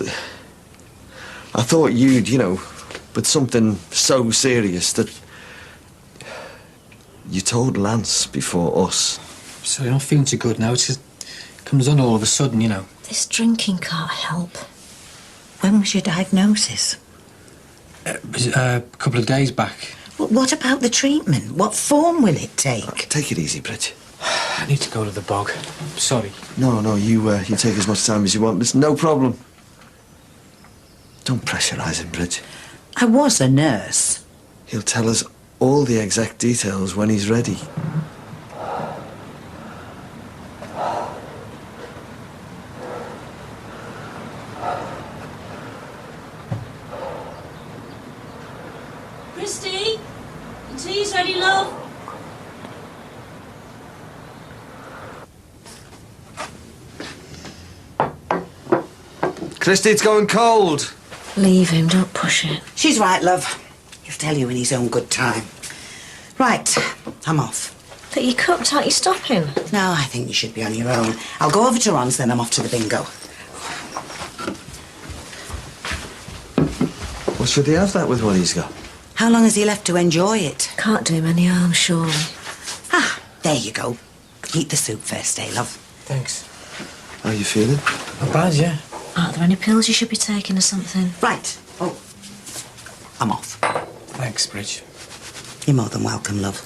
you'd, you know, but something so serious that... You told Lance before us. Sorry, I'm not feeling too good now. It just comes on all of a sudden, you know. This drinking can't help. When was your diagnosis? It was a couple of days back. Well, what about the treatment? What form will it take? Take it easy, Bridge. I need to go to the bog. Sorry. No, you take as much time as you want. It's no problem. Don't pressurise him, Bridge. I was a nurse. He'll tell us all the exact details when he's ready. Christy, the tea's ready, love. Christy, it's going cold. Leave him, don't push it. She's right, love. He'll tell you in his own good time. Right, I'm off. But you cooked, aren't you stopping? No, I think you should be on your own. I'll go over to Ron's, then I'm off to the bingo. Well, should he have that with what he's got? How long has he left to enjoy it? Can't do him any harm, surely. Ah, there you go. Eat the soup first, eh, love? Thanks. How you feeling? Not bad, yeah. Aren't there any pills you should be taking or something? Right. Oh, I'm off. Thanks, Bridge. You're more than welcome, love.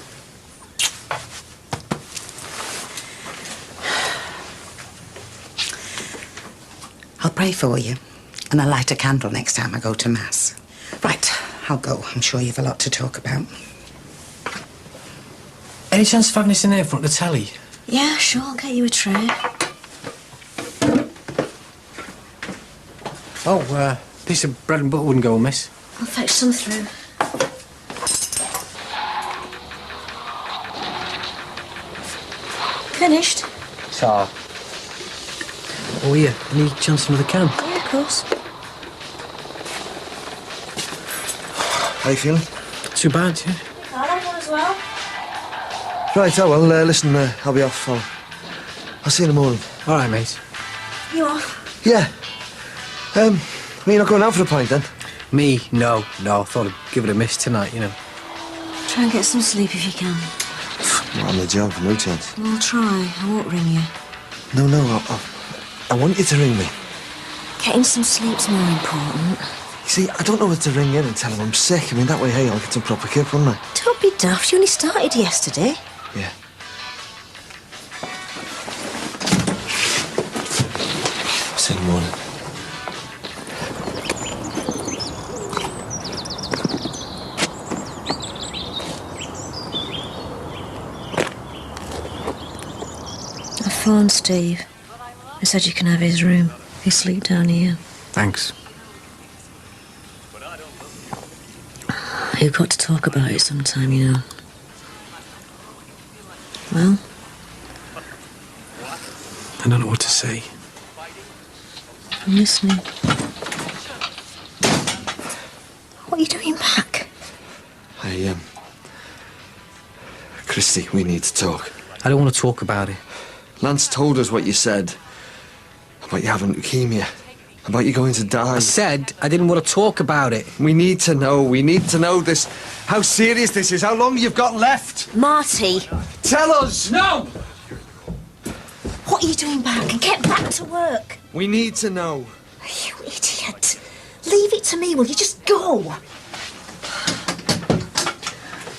I'll pray for you, and I'll light a candle next time I go to Mass. Right, I'll go. I'm sure you've a lot to talk about. Any chance of having this in there in front of the telly? Yeah, sure, I'll get you a tray. Oh, piece of bread and butter wouldn't go amiss. I'll fetch some through. Finished? So. Oh, yeah. Any chance of another can? Yeah, of course. How you feeling? Not too bad, yeah. I'll have one as well. Right, oh, well, listen, I'll be off. I'll see you in the morning. All right, mate. You off? Yeah. Well, you're not going out for a pint, then? Me? No. I thought I'd give it a miss tonight, you know. Try and get some sleep if you can. Not on the job, no chance. I'll try. I won't ring you. No, I want you to ring me. Getting some sleep's more important. You see, I don't know whether to ring in and tell him I'm sick. I mean, that way, hey, I'll get some proper kip, wouldn't I? Don't be daft. You only started yesterday. Yeah. See you in the morning. I phoned Steve. He said you can have his room. He'll sleep down here. Thanks. You've got to talk about it sometime, you know. Well? I don't know what to say. I'm listening. What What are you doing back? Christy, we need to talk. I don't want to talk about it. Lance told us what you said. About you having leukemia. About you going to die. I said I didn't want to talk about it. We need to know. We need to know this. How serious this is. How long you've got left. Marty! Tell us! No! What are you doing back? Get back to work! We need to know. You idiot! Leave it to me, will you? Just go!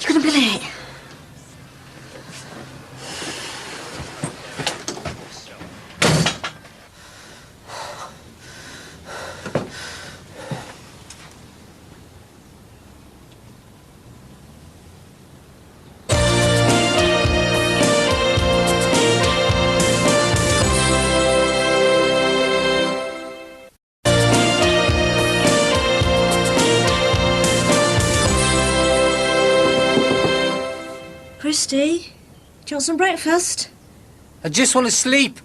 You're gonna be late. Christy, do you want some breakfast? I just want to sleep.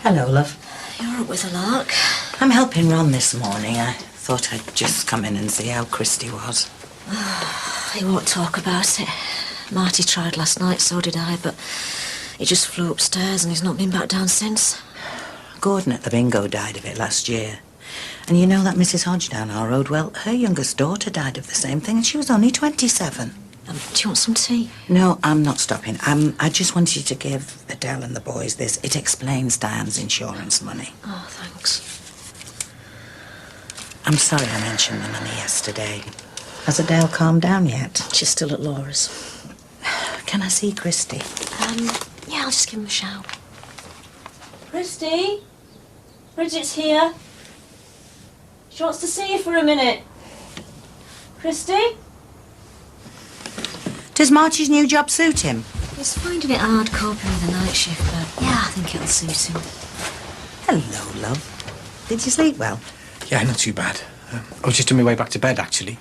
Hello, love. You're up with a lark. I'm helping Ron this morning. I thought I'd just come in and see how Christy was. He won't talk about it. Marty tried last night, so did I, but he just flew upstairs and he's not been back down since. Gordon at the bingo died of it last year. And you know that Mrs. Hodge down our road? Well, her youngest daughter died of the same thing and she was only 27. Do you want some tea? No, I'm not stopping. I just wanted to give Adele and the boys this. It explains Diane's insurance money. Oh, thanks. I'm sorry I mentioned the money yesterday. Has Adele calmed down yet? She's still at Laura's. Can I see Christy? Yeah, I'll just give him a shout. Christy? Bridget's here. She wants to see you for a minute. Christy? Does Marty's new job suit him? He's finding it hard coping with the night shift, but yeah, I think it'll suit him. Hello, love. Did you sleep well? Yeah, not too bad. I was just on my way back to bed, actually.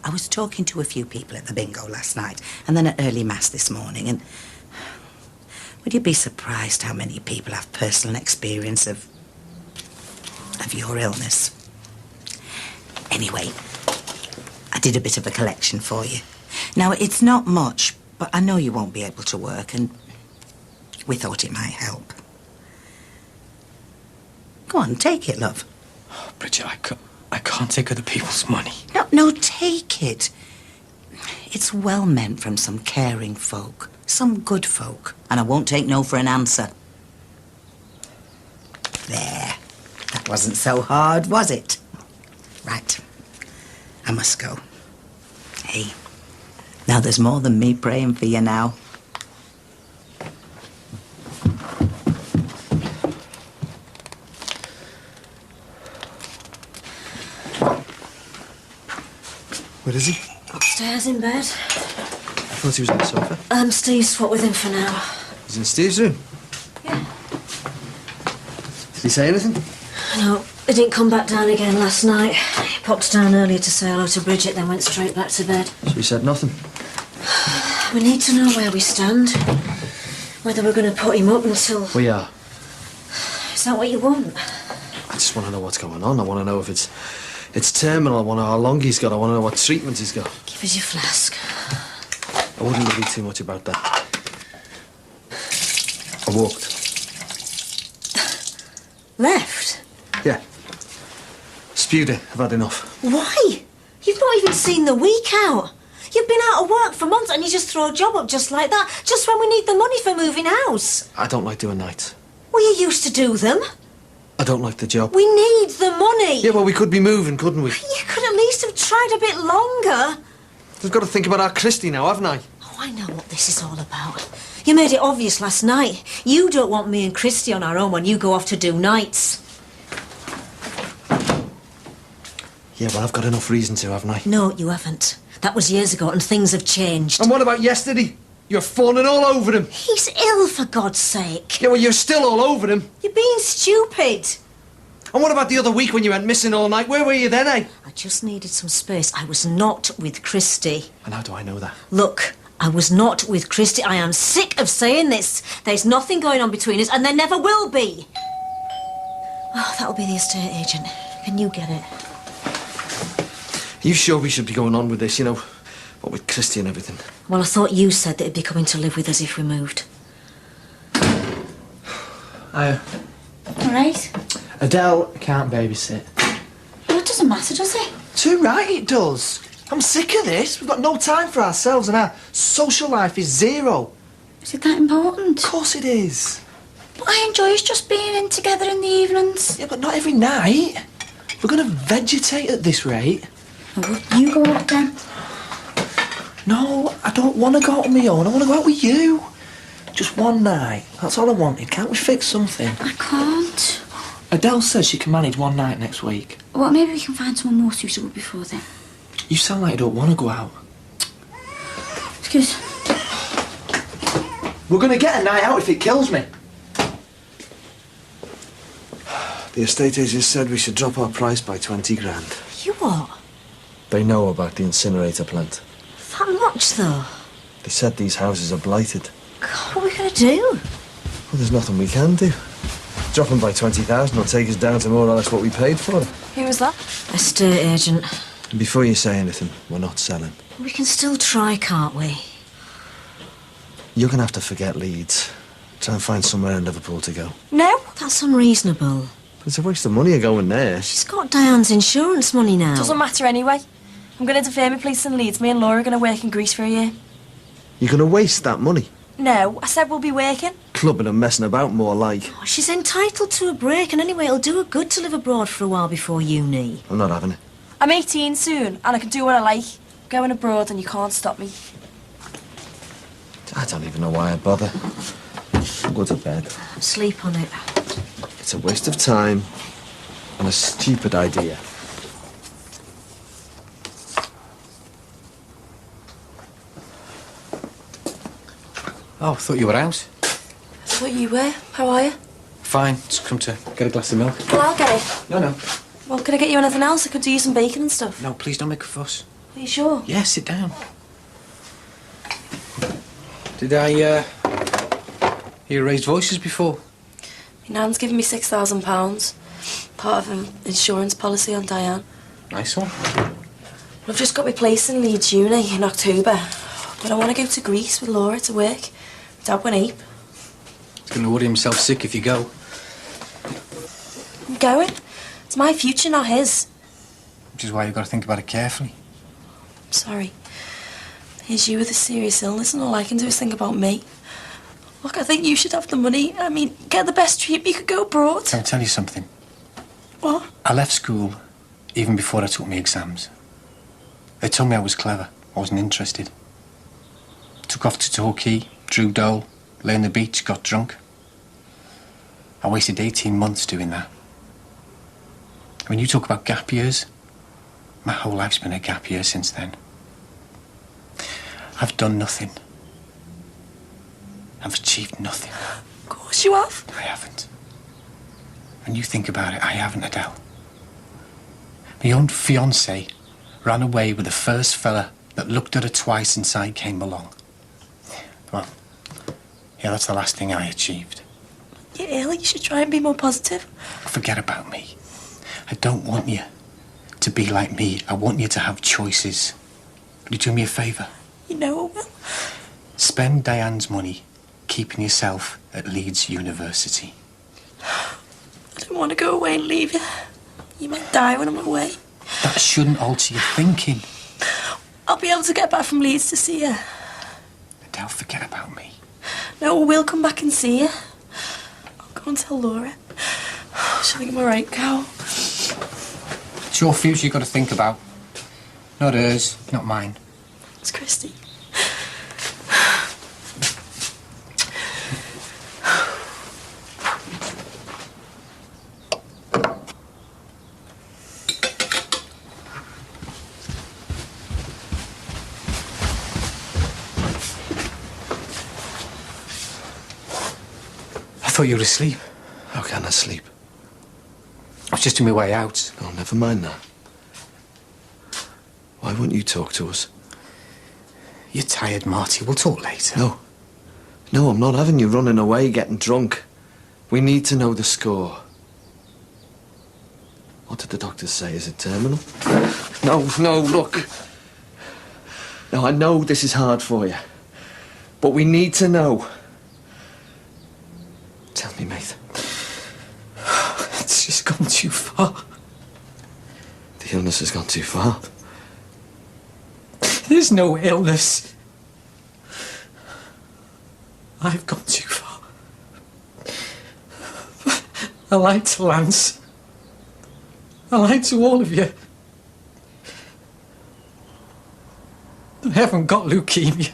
I was talking to a few people at the bingo last night and then at early mass this morning, and would you be surprised how many people have personal experience of your illness? Anyway, I did a bit of a collection for you. Now, it's not much, but I know you won't be able to work, and we thought it might help. Go on, take it, love. Oh, Bridget, I can't take other people's money. No, take it. It's well meant from some caring folk, some good folk, and I won't take no for an answer. There. That wasn't so hard, was it? Right. I must go. Hey, now there's more than me praying for you now. Where is he? Upstairs in bed. I thought he was on the sofa. Steve swapped with him for now. He's in Steve's room. Yeah. Did he say anything? No, he didn't come back down again last night. He popped down earlier to say hello to Bridget, then went straight back to bed. So he said nothing? We need to know where we stand. Whether we're going to put him up until... We are. Is that what you want? I just want to know what's going on. I want to know if it's terminal. I want to know how long he's got. I want to know what treatment he's got. Give us your flask. I wouldn't worry too much about that. I walked. Left? Yeah. Spewed it. I've had enough. Why? You've not even seen the week out. You've been out of work for months and you just throw a job up just like that, just when we need the money for moving house. I don't like doing nights. Well, you used to do them. I don't like the job. We need the money. Yeah, well, we could be moving, couldn't we? You could at least have tried a bit longer. We've got to think about our Christy now, haven't I? Oh, I know what this is all about. You made it obvious last night. You don't want me and Christy on our own when you go off to do nights. Yeah, well, I've got enough reason to, haven't I? No, you haven't. That was years ago and things have changed. And what about yesterday? You're fawning all over him. He's ill, for God's sake. Yeah, well, you're still all over him. You're being stupid. And what about the other week when you went missing all night? Where were you then, eh? I just needed some space. I was not with Christy. And how do I know that? Look, I was not with Christy. I am sick of saying this. There's nothing going on between us and there never will be. Oh, that'll be the estate agent. Can you get it? Are you sure we should be going on with this, you know? What with Christy and everything? Well, I thought you said that he'd be coming to live with us if we moved. All right. Adele can't babysit. Well, it doesn't matter, does it? Too right it does. I'm sick of this. We've got no time for ourselves and our social life is zero. Is it that important? Of course it is. But I enjoy us just being in together in the evenings. Yeah, but not every night. We're going to vegetate at this rate. Well, you go out then. No, I don't want to go out on my own. I want to go out with you. Just one night. That's all I wanted. Can't we fix something? I can't. Adele says she can manage one night next week. Well, maybe we can find someone more suitable before then. You sound like you don't want to go out. Excuse. We're going to get a night out if it kills me. The estate agent said we should drop our price by 20 grand. You what? They know about the incinerator plant. That much, though? They said these houses are blighted. God, what are we going to do? Well, there's nothing we can do. Dropping by 20,000 will take us down to more or less what we paid for them. Who was that? Estate agent. And before you say anything, we're not selling. We can still try, can't we? You're going to have to forget Leeds. Try and find somewhere in Liverpool to go. No. That's unreasonable. It's a waste of money going there. She's got Diane's insurance money now. Doesn't matter anyway. I'm going to defer my place in Leeds. Me and Laura are going to work in Greece for a year. You're going to waste that money. No, I said we'll be working. Clubbing and messing about more like. Oh, she's entitled to a break, and anyway, it'll do her good to live abroad for a while before uni. I'm not having it. I'm 18 soon, and I can do what I like. Going abroad, and you can't stop me. I don't even know why I'd bother. I'll go to bed. Sleep on it. It's a waste of time and a stupid idea. Oh, I thought you were out. I thought you were. How are you? Fine, just come to get a glass of milk. Well, I'll get it. No. Well, can I get you anything else? I could do you some bacon and stuff. No, please don't make a fuss. Are you sure? Yeah, sit down. Did I, hear raised voices before? My nan's given me £6,000. Part of an insurance policy on Diane. Nice one. Well, I've just got my place in Leeds Uni in October. But I want to go to Greece with Laura to work. Dad went ape. He's going to worry himself sick if you go. I'm going. It's my future, not his. Which is why you've got to think about it carefully. I'm sorry. Here's you with a serious illness and all I can do is think about me. Look, I think you should have the money. I mean, get the best treatment. You could go abroad. Can I tell you something? What? I left school even before I took my exams. They told me I was clever. I wasn't interested. Took off to Torquay, drew dole, lay on the beach, got drunk. I wasted 18 months doing that. When you talk about gap years, my whole life's been a gap year since then. I've done nothing. I've achieved nothing. Of course you have. I haven't. When you think about it, I haven't, Adele. My own fiancé ran away with the first fella that looked at her twice and I came along. Well, yeah, that's the last thing I achieved. You're ill. You should try and be more positive. Forget about me. I don't want you to be like me. I want you to have choices. Will you do me a favour? You know I will. Spend Diane's money keeping yourself at Leeds University. I don't want to go away and leave you. You might die when I'm away. That shouldn't alter your thinking. I'll be able to get back from Leeds to see you. Adele, forget about me. No, we'll come back and see you. I'll go and tell Laura. She'll think I'm a right cow. It's your future you've got to think about. Not hers, not mine. It's Christy. I thought you were asleep. How can I sleep? I was just on my way out. Oh, never mind that. Why won't you talk to us? You're tired, Marty. We'll talk later. No. No, I'm not having you running away getting drunk. We need to know the score. What did the doctors say? Is it terminal? No, look. Now, I know this is hard for you, but we need to know. Tell me, mate. It's just gone too far. The illness has gone too far. There's no illness. I've gone too far. I lied to Lance. I lied to all of you. I haven't got leukemia.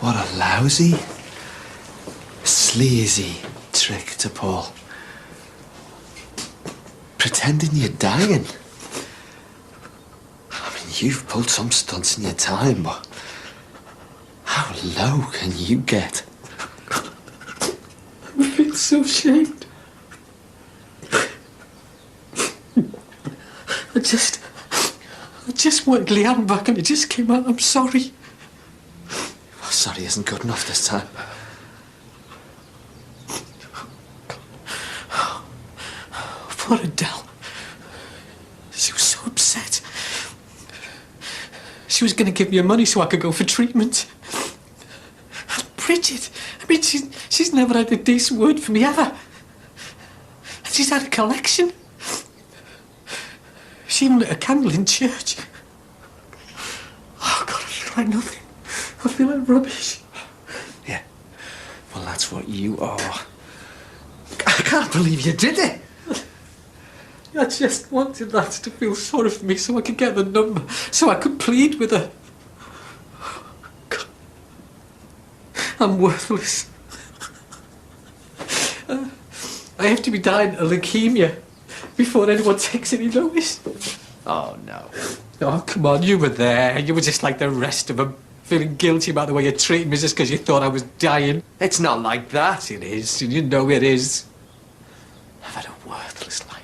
What a lousy, sleazy trick to pull. Pretending you're dying. I mean, you've pulled some stunts in your time, but how low can you get? I feel so ashamed. I just wanted Leanne back and it just came out. I'm sorry. Oh, sorry isn't good enough this time. Poor Adele. She was so upset. She was going to give me money so I could go for treatment. And Bridget, I mean, she's never had a decent word for me ever. And she's had a collection. She even lit a candle in church. Oh, God, I feel like nothing. I feel like rubbish. Yeah. Well, that's what you are. I can't believe you did it. I just wanted Lance to feel sorry for me so I could get the number, so I could plead with her. God. I'm worthless. I have to be dying of leukemia before anyone takes any notice. Oh, no. Oh, come on, you were there. You were just like the rest of them, feeling guilty about the way you treated me just because you thought I was dying. It's not like that. It is, and you know it is. I've had a worthless life.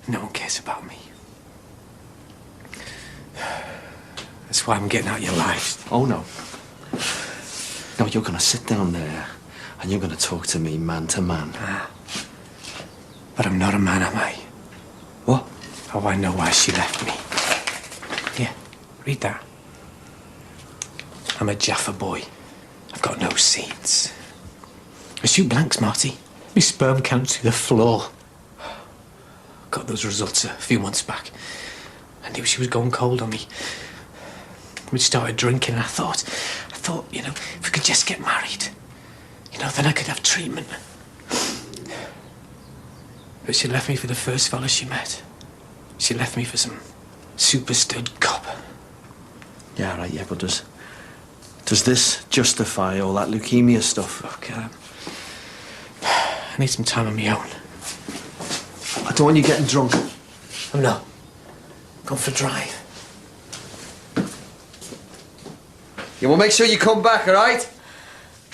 No one cares about me. That's why I'm getting out of your life. Oh, no. No, you're going to sit down there and you're going to talk to me man to man. But I'm not a man, am I? What? Oh, I know why she left me. Here, read that. I'm a Jaffa boy. I've got no seeds. I shoot blanks, Marty. My sperm count's through the floor. Got those results a few months back. I knew she was going cold on me. We started drinking and I thought, you know, if we could just get married, you know, then I could have treatment. But she left me for the first fella she met. She left me for some super stud cop. Yeah, right, yeah, but does this justify all that leukemia stuff? Look, I need some time on my own. I don't want you getting drunk. I'm not. Going for a drive. You will make sure you come back, all right?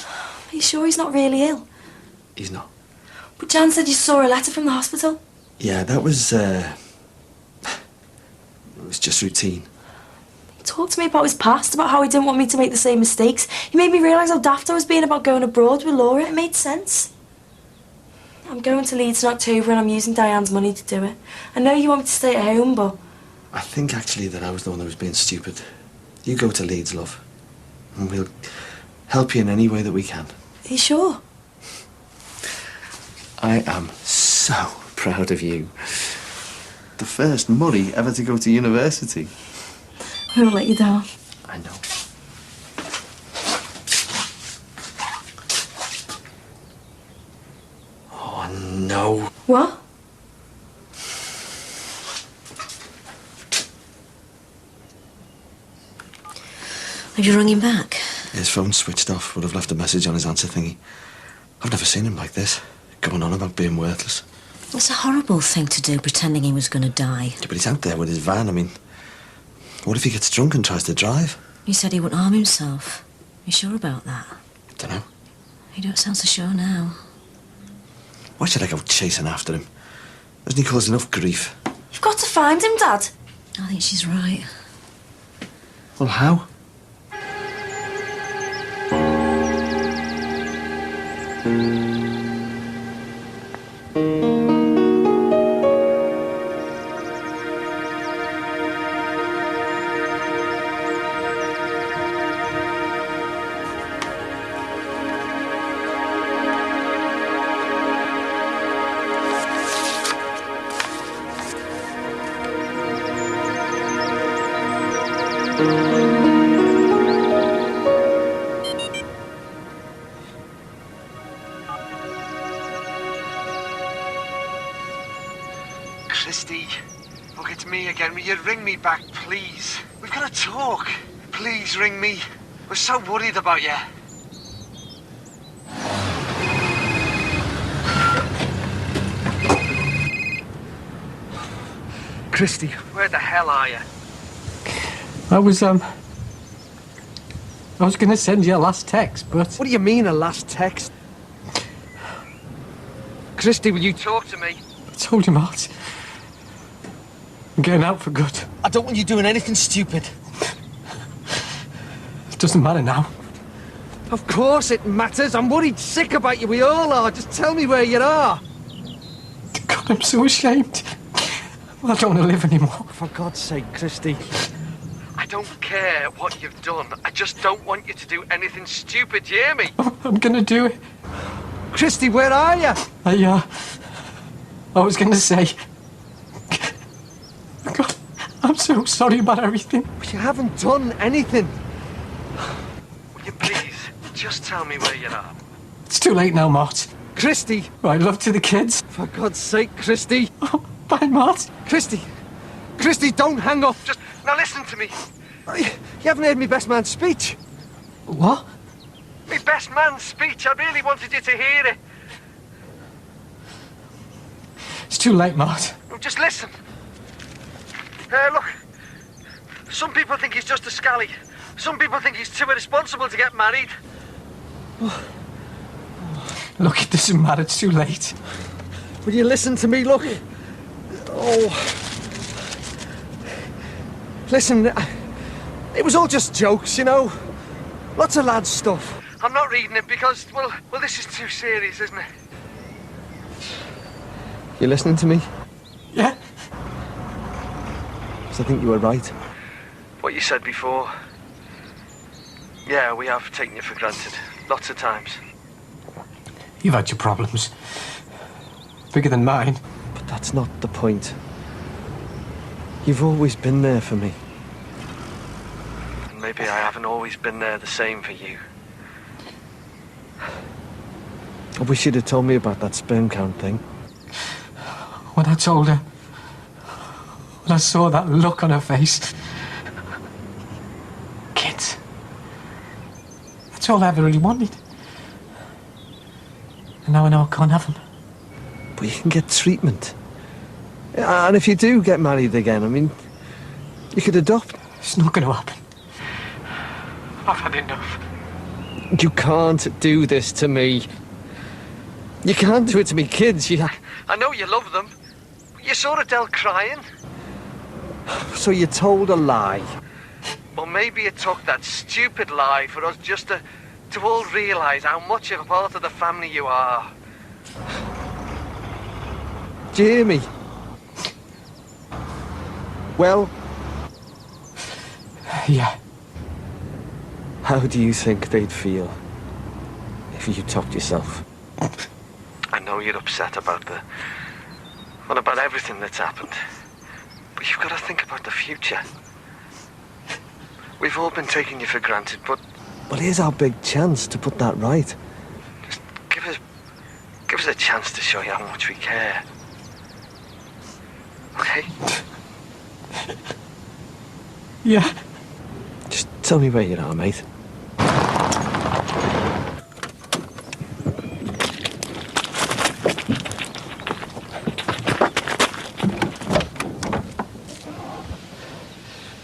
Are you sure he's not really ill? He's not. But Jan said you saw a letter from the hospital. Yeah, that was, it was just routine. He talked to me about his past, about how he didn't want me to make the same mistakes. He made me realise how daft I was being about going abroad with Laura. It made sense. I'm going to Leeds in October and I'm using Diane's money to do it. I know you want me to stay at home, but... I think, actually, that I was the one that was being stupid. You go to Leeds, love. And we'll help you in any way that we can. Are you sure? I am so proud of you. The first Murray ever to go to university. I won't let you down. I know. Oh, no. What? Have you rung him back? His phone's switched off. Would have left a message on his answer thingy. I've never seen him like this. Going on about being worthless. It's a horrible thing to do, pretending he was going to die. Yeah, but he's out there with his van. I mean, what if he gets drunk and tries to drive? He said he wouldn't harm himself. You sure about that? Dunno. You don't sound so sure now. Why should I go chasing after him? Hasn't he caused enough grief? You've got to find him, Dad. I think she's right. Well, how? Christy, look, it's me again. Will you ring me back, please? We've got to talk. Please ring me. We're so worried about you. Christy, where the hell are you? I was going to send you a last text, but... What do you mean, a last text? Christy, will you talk to me? I told you, Mart. I'm getting out for good. I don't want you doing anything stupid. It doesn't matter now. Of course it matters. I'm worried sick about you. We all are. Just tell me where you are. God, I'm so ashamed. I don't want to live anymore. For God's sake, Christy. I don't care what you've done. I just don't want you to do anything stupid. You hear me? I'm going to do it. Christy, where are you? I was going to say... God, I'm so sorry about everything. You haven't done anything. Will you please just tell me where you are? It's too late now, Mart. Christy! Right, love to the kids. For God's sake, Christy! Oh, bye, Mart. Christy! Christy, don't hang up! Just, now listen to me! You haven't heard me best man's speech. What? Me best man's speech. I really wanted you to hear it. It's too late, Mart. Well, just listen. Look. Some people think he's just a scally. Some people think he's too irresponsible to get married. Look, it doesn't matter. It's too late. Will you listen to me? Look. Oh. Listen, it was all just jokes, you know. Lots of lads' stuff. I'm not reading it because, well, this is too serious, isn't it? You listening to me? Yeah? Because I think you were right. What you said before. Yeah, we have taken you for granted. Lots of times. You've had your problems. Bigger than mine. But that's not the point. You've always been there for me. And maybe I haven't always been there the same for you. I wish you'd have told me about that sperm count thing. When I told her, when I saw that look on her face. Kids. That's all I ever really wanted. And now I know I can't have them. But you can get treatment. And if you do get married again, I mean, you could adopt. It's not going to happen. I've had enough. You can't do this to me. You can't do it to me, kids. I know you love them. You saw Adele crying. So you told a lie. Well, maybe it took that stupid lie for us just to all realise how much of a part of the family you are. Do you hear me? Well... Yeah. How do you think they'd feel if you topped yourself? I know you're upset about about everything that's happened. But you've got to think about the future. We've all been taking you for granted, but... Well, here's our big chance to put that right. Just give us a chance to show you how much we care. Okay? Yeah. Just tell me where you are, mate.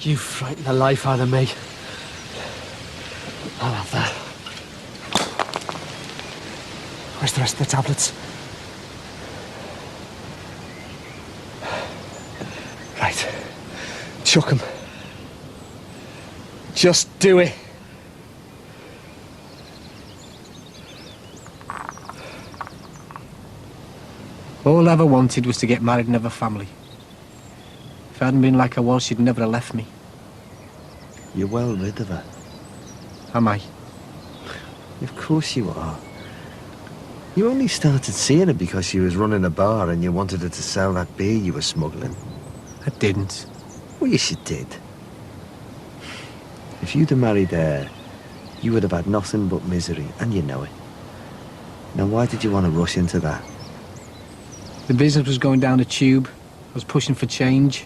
You frightened the life out of me. I'll have that. Where's the rest of the tablets? Right. Chuck 'em. Just do it. All I ever wanted was to get married and have a family. If I hadn't been like I was, she'd never have left me. You're well rid of her. Am I? Of course you are. You only started seeing her because she was running a bar and you wanted her to sell that beer you were smuggling. I didn't. Well, yes, you did. If you'd have married her, you would have had nothing but misery, and you know it. Now, why did you want to rush into that? The business was going down a tube. I was pushing for change.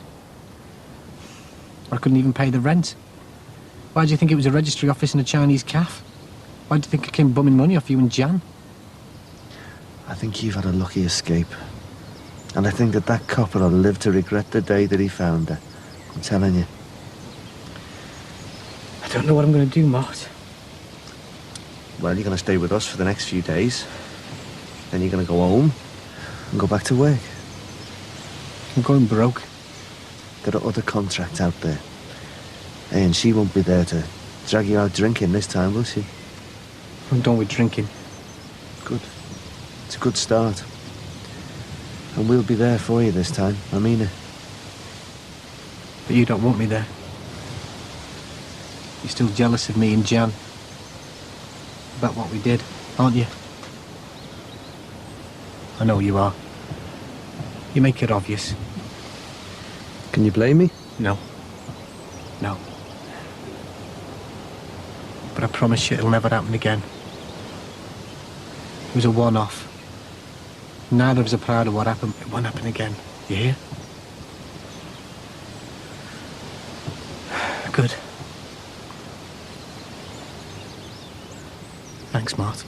I couldn't even pay the rent. Why do you think it was a registry office in a Chinese cafe? Why do you think I came bumming money off you and Jan? I think you've had a lucky escape. And I think that copper will live to regret the day that he found her. I'm telling you. I don't know what I'm going to do, Mart. Well, you're going to stay with us for the next few days. Then you're going to go home and go back to work. I'm going broke. There are other contracts out there. And she won't be there to drag you out drinking this time, will she? I'm done with drinking. Good. It's a good start. And we'll be there for you this time. I mean it. But you don't want me there. You're still jealous of me and Jan. About what we did, aren't you? I know you are. You make it obvious. Can you blame me? No. No. But I promise you it'll never happen again. It was a one-off. Neither of us are proud of what happened. It won't happen again. You hear? Good. Thanks, Mart.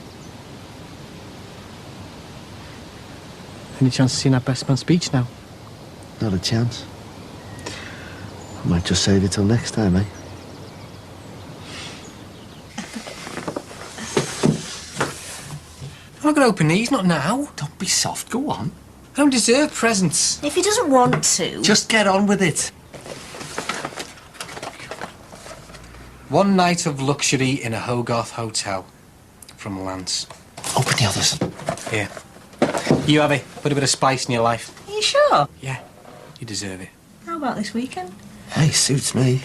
Any chance of seeing that best man speech now? Not a chance. I might just save it till next time, eh? I'm not going to open these, not now. Don't be soft, go on. I don't deserve presents. If he doesn't want to... Just get on with it. One night of luxury in a Hogarth hotel. From Lance. Open the others. Here. You have it. Put a bit of spice in your life. Are you sure? Yeah. You deserve it. How about this weekend? Hey, suits me.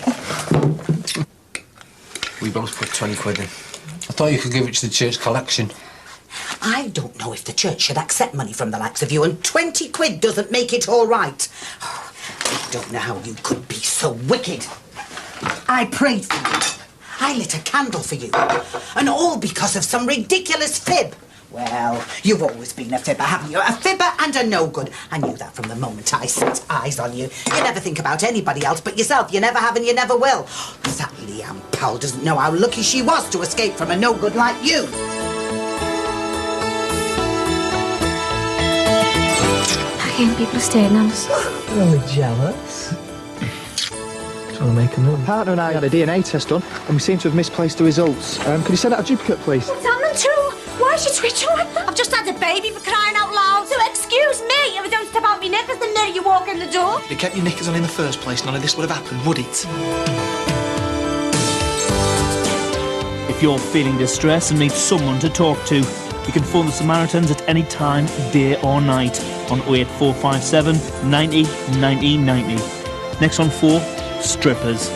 We both put 20 quid in. I thought you could give it to the church collection. I don't know if the church should accept money from the likes of you, and 20 quid doesn't make it all right. Oh, I don't know how you could be so wicked. I prayed for you. I lit a candle for you. And all because of some ridiculous fib. Well, you've always been a fibber, haven't you? A fibber and a no-good. I knew that from the moment I set eyes on you. You never think about anybody else but yourself. You never have and you never will. That Leanne Powell doesn't know how lucky she was to escape from a no-good like you. Again, people are staying on us. Really jealous. Trying to make a move. Partner and I had a DNA test done, and we seem to have misplaced the results. Could you send out a duplicate, please? What's happening to? Why is she twitching like that? I've just had a baby, for crying out loud. So excuse me if I don't step out my knickers the minute you walk in the door. If you kept your knickers on in the first place, none of this would have happened, would it? If you're feeling distressed and need someone to talk to, you can phone the Samaritans at any time, day or night, on 08457 90 90 90. Next on 4, strippers.